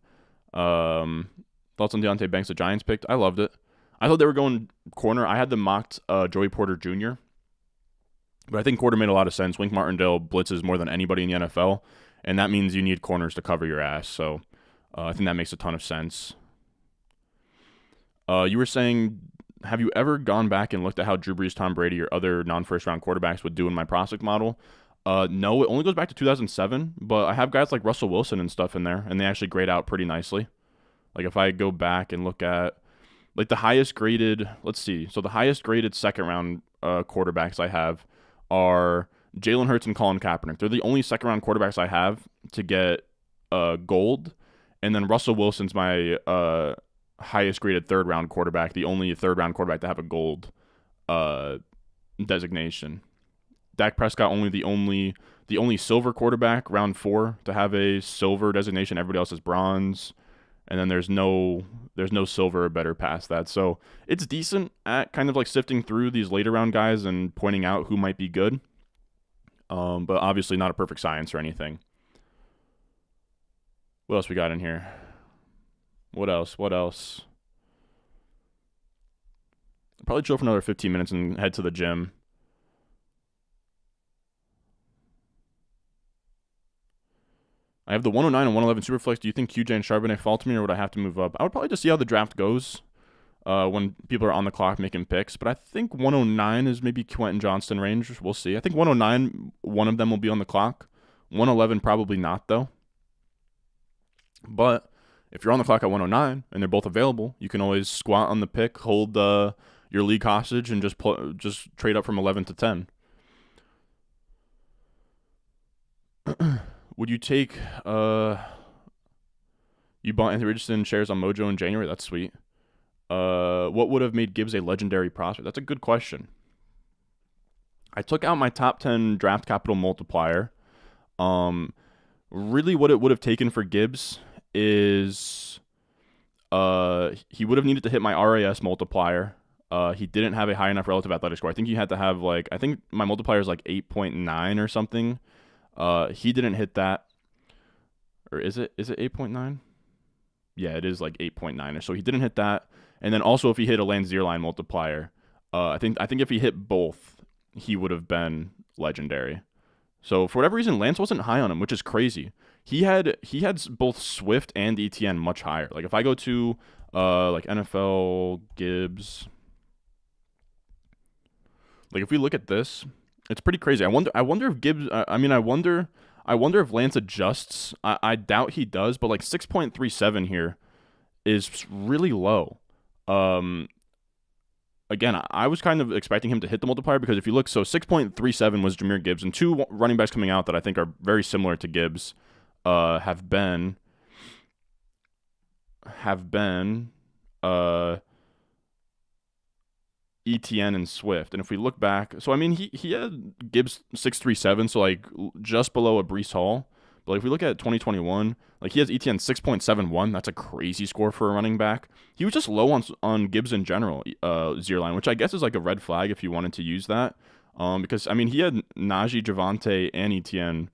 Thoughts on Deonte Banks, the Giants picked? I loved it. I thought they were going corner. I had them mocked Joey Porter Jr., but I think corner made a lot of sense. Wink Martindale blitzes more than anybody in the NFL, and that means you need corners to cover your ass. So I think that makes a ton of sense. You were saying, have you ever gone back and looked at how Drew Brees, Tom Brady, or other non-first round quarterbacks would do in my prospect model? No, it only goes back to 2007, but I have guys like Russell Wilson and stuff in there, and they actually grade out pretty nicely. Like, if I go back and look at, like, the highest graded, let's see. So the highest graded second round quarterbacks I have are Jalen Hurts and Colin Kaepernick. They're the only second round quarterbacks I have to get gold. And then Russell Wilson's my highest graded third round quarterback, the only third round quarterback to have a gold designation. Dak Prescott the only silver quarterback, round 4, to have a silver designation. Everybody else is bronze. And then there's no silver or better past that. So it's decent at kind of like sifting through these later round guys and pointing out who might be good. But obviously not a perfect science or anything. What else we got in here? What else? Probably chill for another 15 minutes and head to the gym. I have the 109 and 111 Superflex. Do you think QJ and Charbonnet fall to me, or would I have to move up? I would probably just see how the draft goes when people are on the clock making picks. But I think 109 is maybe Quentin Johnston range. We'll see. I think 109, one of them will be on the clock. 111 probably not, though. But if you're on the clock at 109 and they're both available, you can always squat on the pick, hold your league hostage, and just trade up from 11 to 10. Would you take you bought Anthony Richardson shares on Mojo in January? That's sweet. What would have made Gibbs a legendary prospect? That's a good question. I took out my top 10 draft capital multiplier. Really what it would have taken for Gibbs is he would have needed to hit my RAS multiplier. He didn't have a high enough relative athletic score. I think he had to have I think my multiplier is 8.9 or something. He didn't hit that. Or is it 8.9? Yeah, it is 8.9 or so. He didn't hit that. And then also if he hit a Lance Zierlein multiplier, I think if he hit both, he would have been legendary. So for whatever reason, Lance wasn't high on him, which is crazy. He had both Swift and ETN much higher. If I go to NFL Gibbs, if we look at this, it's pretty crazy. I wonder if Gibbs. I wonder if Lance adjusts. I doubt he does, but 6.37 here is really low. Again, I was kind of expecting him to hit the multiplier because if you look, so 6.37 was Jahmyr Gibbs, and two running backs coming out that I think are very similar to Gibbs have been ETN and Swift. And if we look back, so he had Gibbs 6.37, so just below a Breece Hall. But if we look at 2021, he has ETN 6.71. That's a crazy score for a running back. He was just low on Gibbs in general, Zierlein, which I guess is a red flag if you wanted to use that. Because he had Najee, Javonte, and ETN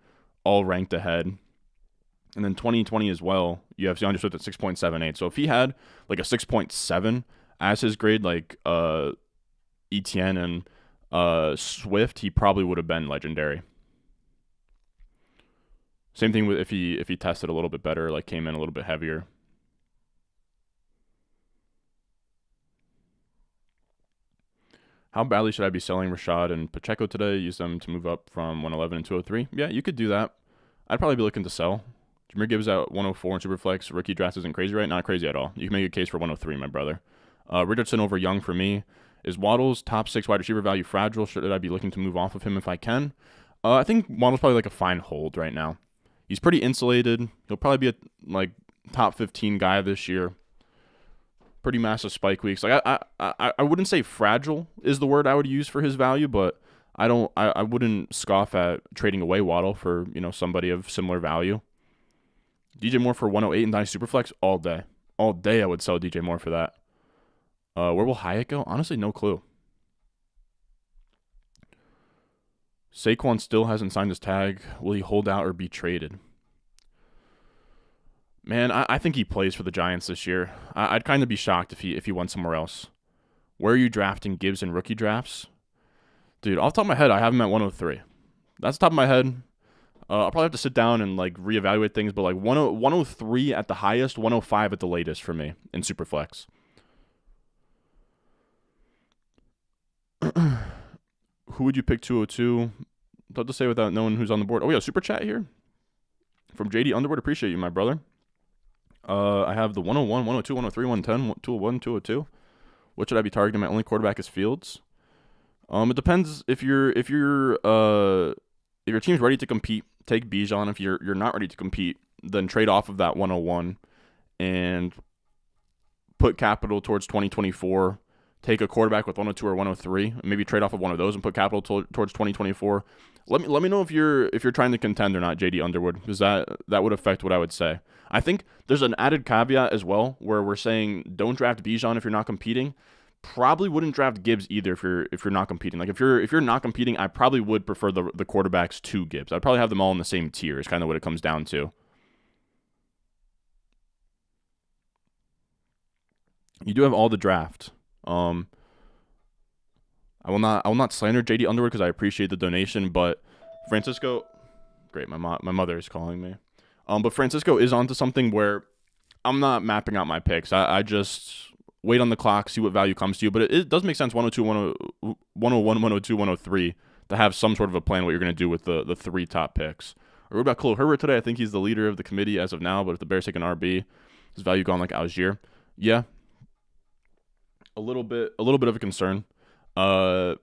all ranked ahead. And then 2020 as well, you have DeAndre Swift at 6.78. So if he had a 6.7 as his grade, ETN and Swift, he probably would have been legendary. Same thing with if he tested a little bit better, came in a little bit heavier. How badly should I be selling Rashad and Pacheco today? Use them to move up from 111 and 203. Yeah, you could do that. I'd probably be looking to sell. Jahmyr Gibbs at 104 in Superflex. Rookie draft isn't crazy, right? Not crazy at all. You can make a case for 103, my brother. Richardson over Young for me. Is Waddle's top 6 wide receiver value fragile? Should I be looking to move off of him if I can? I think Waddle's probably a fine hold right now. He's pretty insulated. He'll probably be a top 15 guy this year. Pretty massive spike weeks. I wouldn't say fragile is the word I would use for his value, but I wouldn't scoff at trading away Waddle for somebody of similar value. DJ Moore for 108 in Dynasty Superflex all day. All day I would sell DJ Moore for that. Where will Hyatt go? Honestly, no clue. Saquon still hasn't signed his tag. Will he hold out or be traded? Man, I think he plays for the Giants this year. I'd kind of be shocked if he went somewhere else. Where are you drafting Gibbs in rookie drafts? Dude, off the top of my head, I have him at 103. That's the top of my head. I'll probably have to sit down and reevaluate things, but 103 at the highest, 105 at the latest for me in Superflex. Who would you pick 202? Tough to say without knowing who's on the board. Oh, yeah, super chat here from JD Underwood. Appreciate you, my brother. I have the 101, 102, 103, 110, 201, 202. What should I be targeting? My only quarterback is Fields. It depends if your team's ready to compete, take Bijan. If you're not ready to compete, then trade off of that 101 and put capital towards 2024. Take a quarterback with 102 or 103, maybe trade off of one of those and put capital towards 2024. Let me know if you're trying to contend or not, JD Underwood, because that would affect what I would say. I think there's an added caveat as well where we're saying don't draft Bijan if you're not competing. Probably wouldn't draft Gibbs either if you're not competing. If you're not competing, I probably would prefer the quarterbacks to Gibbs. I'd probably have them all in the same tier. Is kind of what it comes down to. You do have all the draft. I will not slander JD Underwood because I appreciate the donation, but Francisco, great, my mother is calling me. But Francisco is onto something where I'm not mapping out my picks. I just wait on the clock, see what value comes to you. But it does make sense 102, 101, 102, 103 to have some sort of a plan what you're going to do with the three top picks. Or what about Khalil Herbert today? I think he's the leader of the committee as of now, but if the Bears take an RB, his value gone like Algier. Yeah. A little bit of a concern. I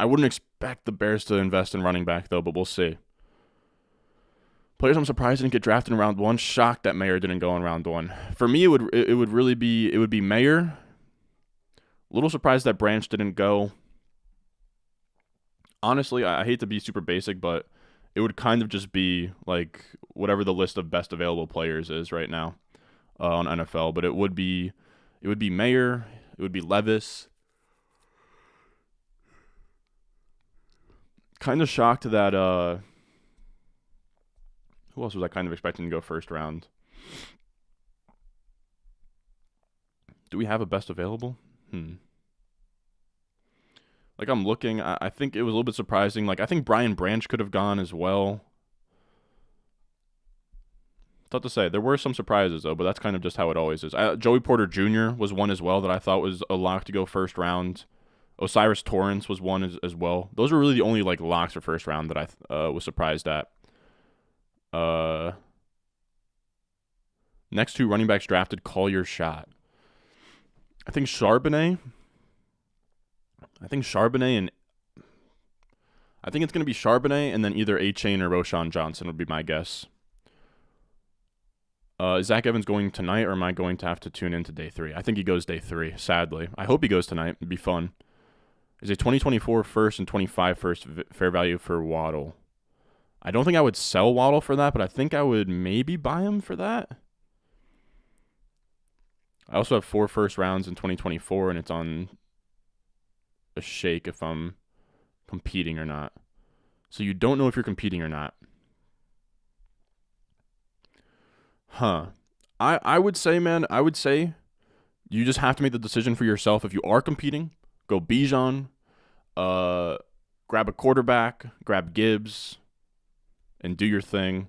wouldn't expect the Bears to invest in running back though, but we'll see. Players I'm surprised didn't get drafted in round 1. Shocked that Mayer didn't go in round 1. For me, it would be Mayer. A little surprised that Branch didn't go. Honestly, I hate to be super basic, but it would kind of just be like whatever the list of best available players is right now on NFL. But it would be Mayer. It would be Levis. Kind of shocked that who else was I kind of expecting to go first round? Do we have a best available? Like I'm looking, I think it was a little bit surprising. Like I think Brian Branch could have gone as well. Tough to say. There were some surprises though, but that's kind of just how it always is. Joey Porter Jr. was one as well that I thought was a lock to go first round. Osiris Torrance was one as well. Those were really the only like locks for first round that I was surprised at. Next two running backs drafted, call your shot. I think Charbonnet and I think it's going to be Charbonnet and then either A-Chain or Roshan Johnson would be my guess. Is Zach Evans going tonight or am I going to have to tune into day 3? I think he goes day 3, sadly. I hope he goes tonight. It'd be fun. Is a 2024 first and 25 first fair value for Waddle? I don't think I would sell Waddle for that, but I think I would maybe buy him for that. I also have 4 first rounds in 2024, and it's on a shake if I'm competing or not. So you don't know if you're competing or not. I would say, man, you just have to make the decision for yourself. If you are competing, go Bijan, grab a quarterback, grab Gibbs, and do your thing.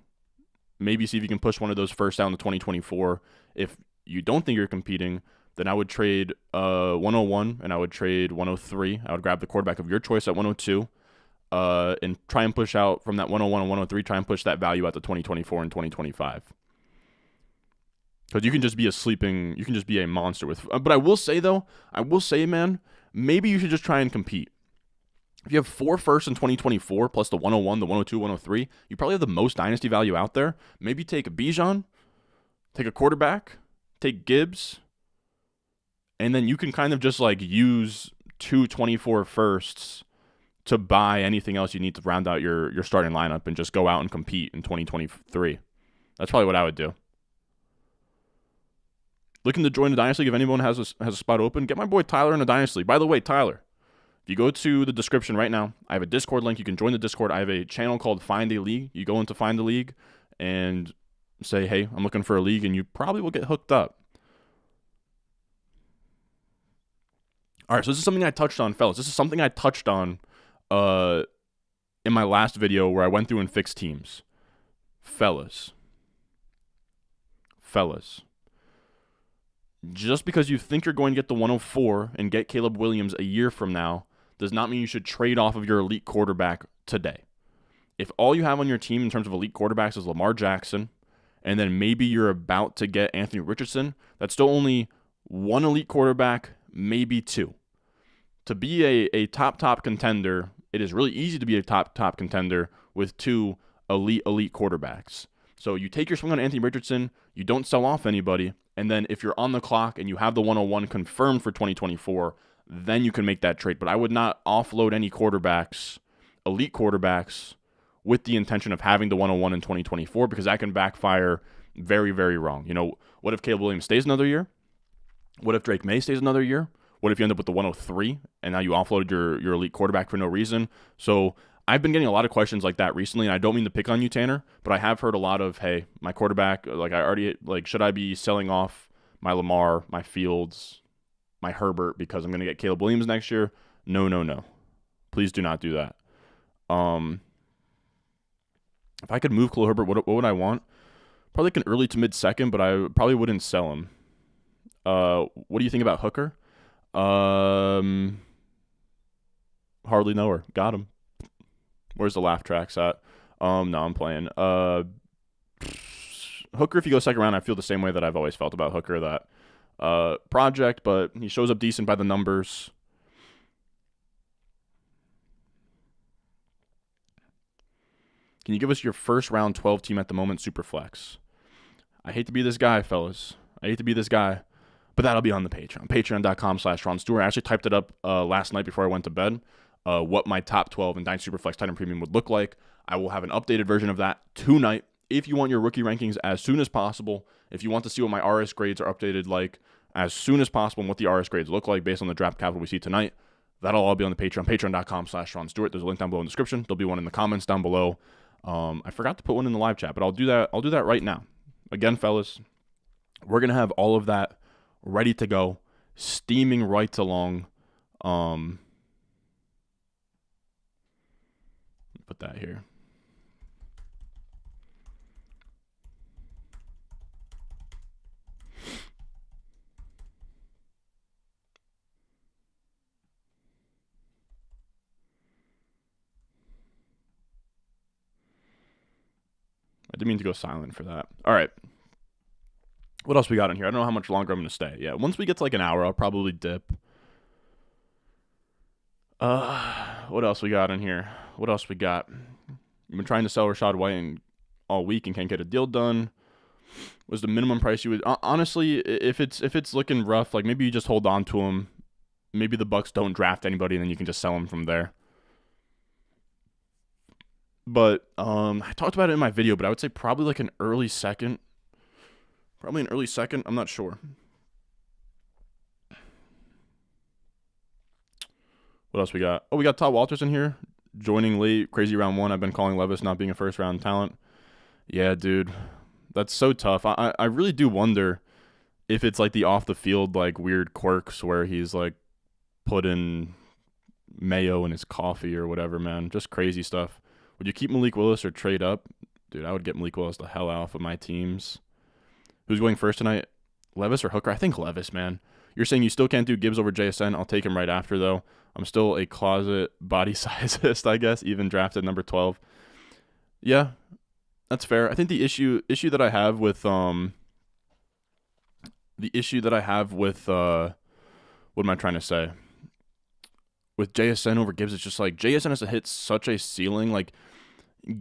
Maybe see if you can push one of those first down to 2024. If you don't think you're competing, then I would trade 101 and I would trade 103. I would grab the quarterback of your choice at 102 and try and push out from that 101 and 103, try and push that value out to 2024 and 2025. Because you can just be a monster with. But I will say, man, maybe you should just try and compete. If you have 4 firsts in 2024 plus the 101, the 102, 103, you probably have the most dynasty value out there. Maybe take a Bijan, take a quarterback, take Gibbs, and then you can kind of just like use 2 24 firsts to buy anything else you need to round out your starting lineup and just go out and compete in 2023. That's probably what I would do. Looking to join the Dynasty League, if anyone has a spot open, get my boy Tyler in the Dynasty League. By the way, Tyler, if you go to the description right now, I have a Discord link. You can join the Discord. I have a channel called Find a League. You go into Find a League and say, hey, I'm looking for a league, and you probably will get hooked up. All right, so this is something I touched on, fellas. This is something I touched on in my last video where I went through and fixed teams. Fellas. Just because you think you're going to get the 104 and get Caleb Williams a year from now does not mean you should trade off of your elite quarterback today. If all you have on your team in terms of elite quarterbacks is Lamar Jackson, and then maybe you're about to get Anthony Richardson, that's still only 1 elite quarterback, maybe 2. To be a top contender, it is really easy to be a top contender with 2 elite quarterbacks. So you take your swing on Anthony Richardson, you don't sell off anybody, and then if you're on the clock and you have the 101 confirmed for 2024, then you can make that trade. But I would not offload any quarterbacks, elite quarterbacks, with the intention of having the 101 in 2024 because that can backfire very, very wrong. You know, what if Caleb Williams stays another year? What if Drake May stays another year? What if you end up with the 103 and now you offloaded your elite quarterback for no reason? So I've been getting a lot of questions like that recently, and I don't mean to pick on you, Tanner, but I have heard a lot of, hey, my quarterback, should I be selling off my Lamar, my Fields, my Herbert because I'm going to get Caleb Williams next year? No. Please do not do that. If I could move Khalil Herbert, what would I want? Probably like an early to mid second, but I probably wouldn't sell him. What do you think about Hooker? Hardly know her. Got him. Where's the laugh tracks at? No, I'm playing. Hooker, if you go second round, I feel the same way that I've always felt about Hooker. That project, but he shows up decent by the numbers. Can you give us your first round 12 team at the moment, Superflex? I hate to be this guy, fellas. I hate to be this guy, but that'll be on the Patreon. Patreon.com/Ron Stewart. I actually typed it up last night before I went to bed, what my top 12 in Dynasty Superflex Titan Premium would look like. I will have an updated version of that tonight. If you want your rookie rankings as soon as possible, if you want to see what my RS grades are updated like as soon as possible and what the RS grades look like based on the draft capital we see tonight, that'll all be on the Patreon. Patreon.com/Ron Stewart. There's a link down below in the description. There'll be one in the comments down below. I forgot to put one in the live chat, but I'll do that. I'll do that right now. Again, fellas, we're gonna have all of that ready to go, steaming right along. Put that here. I didn't mean to go silent for that. All right. What else we got in here? I don't know how much longer I'm going to stay. Yeah, once we get to like an hour, I'll probably dip. What else we got in here? What else we got? We've been trying to sell Rachaad White all week and can't get a deal done. Was the minimum price you would... honestly, if it's looking rough, like maybe you just hold on to him. Maybe the Bucks don't draft anybody and then you can just sell him from there. But I talked about it in my video, but I would say probably like an early second. Probably an early second. I'm not sure. What else we got? Oh, we got Todd Walters in here. Joining late. Crazy round one. I've been calling Levis not being a first round talent. Yeah, dude. That's so tough. I really do wonder if it's like the off the field like weird quirks where he's like putting mayo in his coffee or whatever, man. Just crazy stuff. Would you keep Malik Willis or trade up? Dude, I would get Malik Willis the hell off of my teams. Who's going first tonight? Levis or Hooker? I think Levis, man. You're saying you still can't do Gibbs over JSN. I'll take him right after, though. I'm still a closet body sizist, I guess, even drafted number 12. Yeah, that's fair. I think the issue that I have with what am I trying to say? With JSN over Gibbs, it's just like JSN has to hit such a ceiling. Like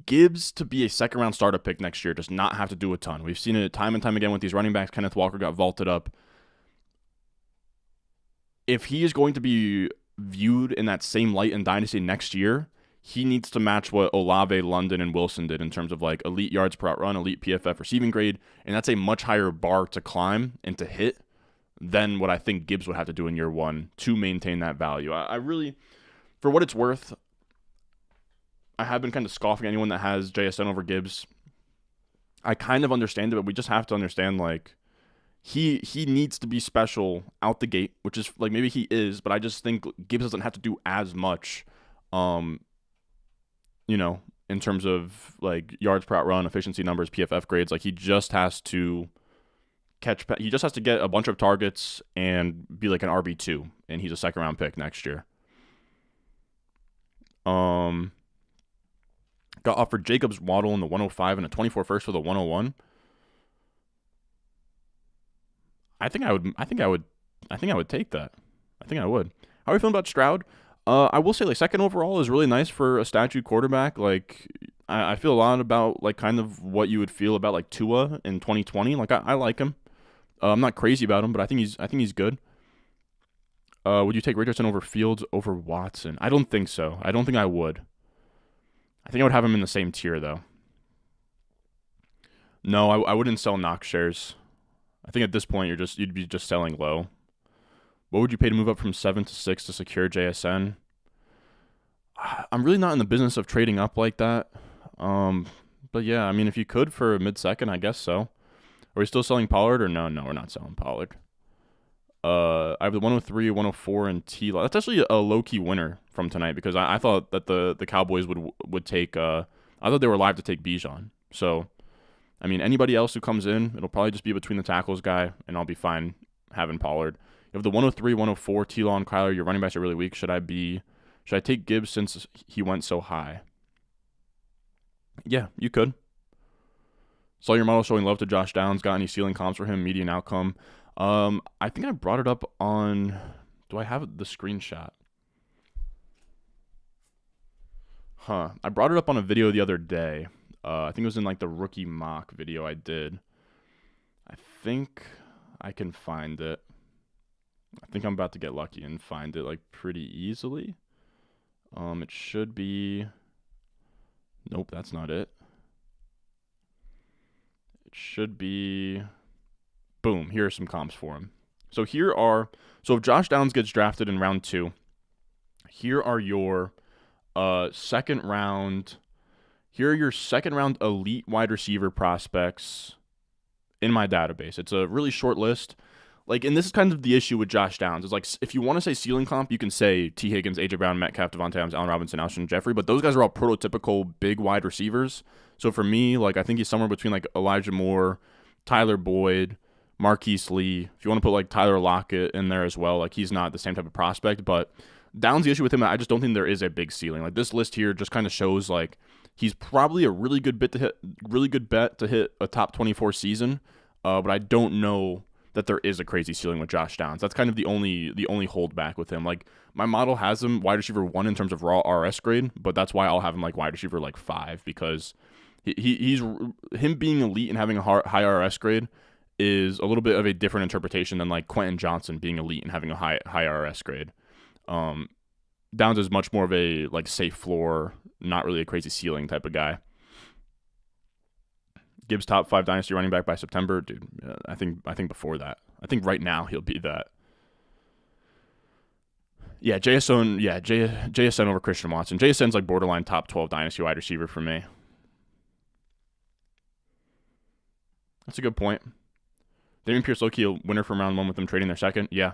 Gibbs to be a second round startup pick next year does not have to do a ton. We've seen it time and time again with these running backs. Kenneth Walker got vaulted up. If he is going to be viewed in that same light in Dynasty next year, he needs to match what Olave, London, and Wilson did in terms of like elite yards per out run, elite PFF receiving grade, and that's a much higher bar to climb and to hit than what I think Gibbs would have to do in year one to maintain that value. I really, for what it's worth, I have been kind of scoffing at anyone that has JSN over Gibbs. I kind of understand it, but we just have to understand like he needs to be special out the gate, which is like maybe he is, but I just think Gibbs doesn't have to do as much, in terms of like yards per out run, efficiency numbers, PFF grades. Like he just has to he just has to get a bunch of targets and be like an RB2, and he's a second round pick next year. Got offered Jacobs, Waddle in the 105 and a 24 first for the 101. I think I would take that. I think I would. How are you feeling about Stroud? I will say like second overall is really nice for a statue quarterback. Like I feel a lot about like kind of what you would feel about like Tua in 2020. Like I like him. I'm not crazy about him, but I think he's good. Would you take Richardson over Fields over Watson? I don't think so. I don't think I would. I think I would have him in the same tier though. No, I wouldn't sell Knox shares. I think at this point you'd be just selling low. What would you pay to move up from 7 to 6 to secure JSN? I'm really not in the business of trading up like that. But yeah, I mean, if you could for a mid-second, I guess so. Are we still selling Pollard or no? No, we're not selling Pollard. I have the 103, 104, and T-Law. That's actually a low-key winner from tonight because I thought that the Cowboys would take I thought they were live to take Bijan. So, I mean, anybody else who comes in, it'll probably just be a between the tackles guy, and I'll be fine having Pollard. You have the 103, 104, T-Law, and Kyler. Your running backs are really weak. Should I take Gibbs since he went so high? Yeah, you could. Saw your model showing love to Josh Downs. Got any ceiling comps for him? Median outcome? I think I brought it up on. Do I have the screenshot? I brought it up on a video the other day. I think it was in like the rookie mock video I did. I think I can find it. I think I'm about to get lucky and find it like pretty easily. It should be. Nope, that's not it. It should be. Boom, here are some comps for him. So if Josh Downs gets drafted in round 2, here are your second round elite wide receiver prospects in my database. It's a really short list. Like, and this is kind of the issue with Josh Downs. It's like, if you want to say ceiling comp, you can say T. Higgins, A.J. Brown, Metcalf, Devontae Adams, Allen Robinson, Alshon Jeffrey, but those guys are all prototypical big wide receivers. So for me, like, I think he's somewhere between like Elijah Moore, Tyler Boyd, Marquise Lee. If you want to put like Tyler Lockett in there as well, like he's not the same type of prospect, but Downs, the issue with him, I just don't think there is a big ceiling. Like this list here just kind of shows like he's probably a really good bet to hit a top 24 season, but I don't know that there is a crazy ceiling with Josh Downs. That's kind of the only holdback with him. Like my model has him wide receiver 1 in terms of raw RS grade, but that's why I'll have him like wide receiver like 5 because he's him being elite and having a high RS grade is a little bit of a different interpretation than like Quentin Johnson being elite and having a high RS grade. Downs is much more of a like safe floor, not really a crazy ceiling type of guy. Gibbs top 5 dynasty running back by September, dude. I think before that. I think right now he'll be that. Yeah, JSN over Christian Watson. JSN's like borderline top 12 dynasty wide receiver for me. That's a good point. Damian Pierce low-key a winner from round 1 with them trading their second. Yeah.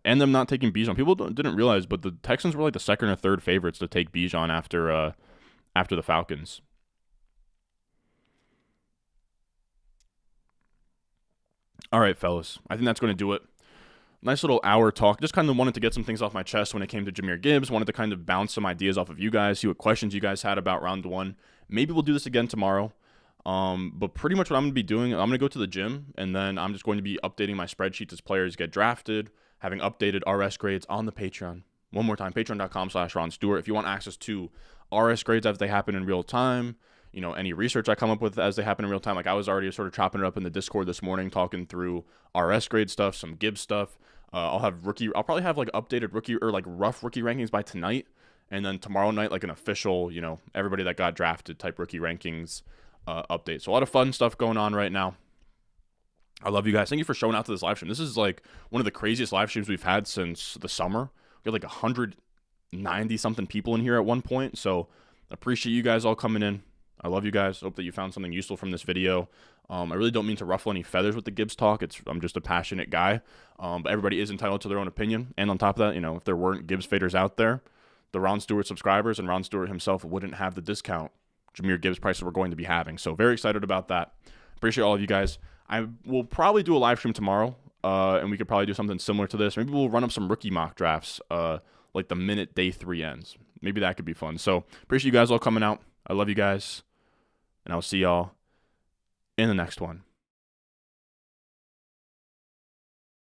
And them not taking Bijan. People didn't realize, but the Texans were like the second or third favorites to take Bijan after the Falcons. All right, fellas. I think that's going to do it. Nice little hour talk. Just kind of wanted to get some things off my chest when it came to Jahmyr Gibbs. Wanted to kind of bounce some ideas off of you guys, see what questions you guys had about round 1. Maybe we'll do this again tomorrow. But pretty much what I'm going to be doing, I'm going to go to the gym, and then I'm just going to be updating my spreadsheets as players get drafted, having updated RS grades on the Patreon. One more time, patreon.com/Ron Stewart. If you want access to RS grades as they happen in real time, you know, any research I come up with as they happen in real time. Like I was already sort of chopping it up in the Discord this morning, talking through RS grade stuff, some Gibbs stuff. I'll probably have like updated rookie or like rough rookie rankings by tonight. And then tomorrow night, like an official, you know, everybody that got drafted type rookie rankings update. So a lot of fun stuff going on right now. I love you guys. Thank you for showing out to this live stream. This is like one of the craziest live streams we've had since the summer. We had like 190 something people in here at one point. So appreciate you guys all coming in. I love you guys. Hope that you found something useful from this video. I really don't mean to ruffle any feathers with the Gibbs talk. I'm just a passionate guy. But everybody is entitled to their own opinion. And on top of that, you know, if there weren't Gibbs faders out there, the Ron Stewart subscribers and Ron Stewart himself wouldn't have the discount Jahmyr Gibbs prices we're going to be having. So very excited about that. Appreciate all of you guys. I will probably do a live stream tomorrow, and we could probably do something similar to this. Maybe we'll run up some rookie mock drafts like the minute day 3 ends. Maybe that could be fun. So appreciate you guys all coming out. I love you guys, and I'll see y'all in the next one.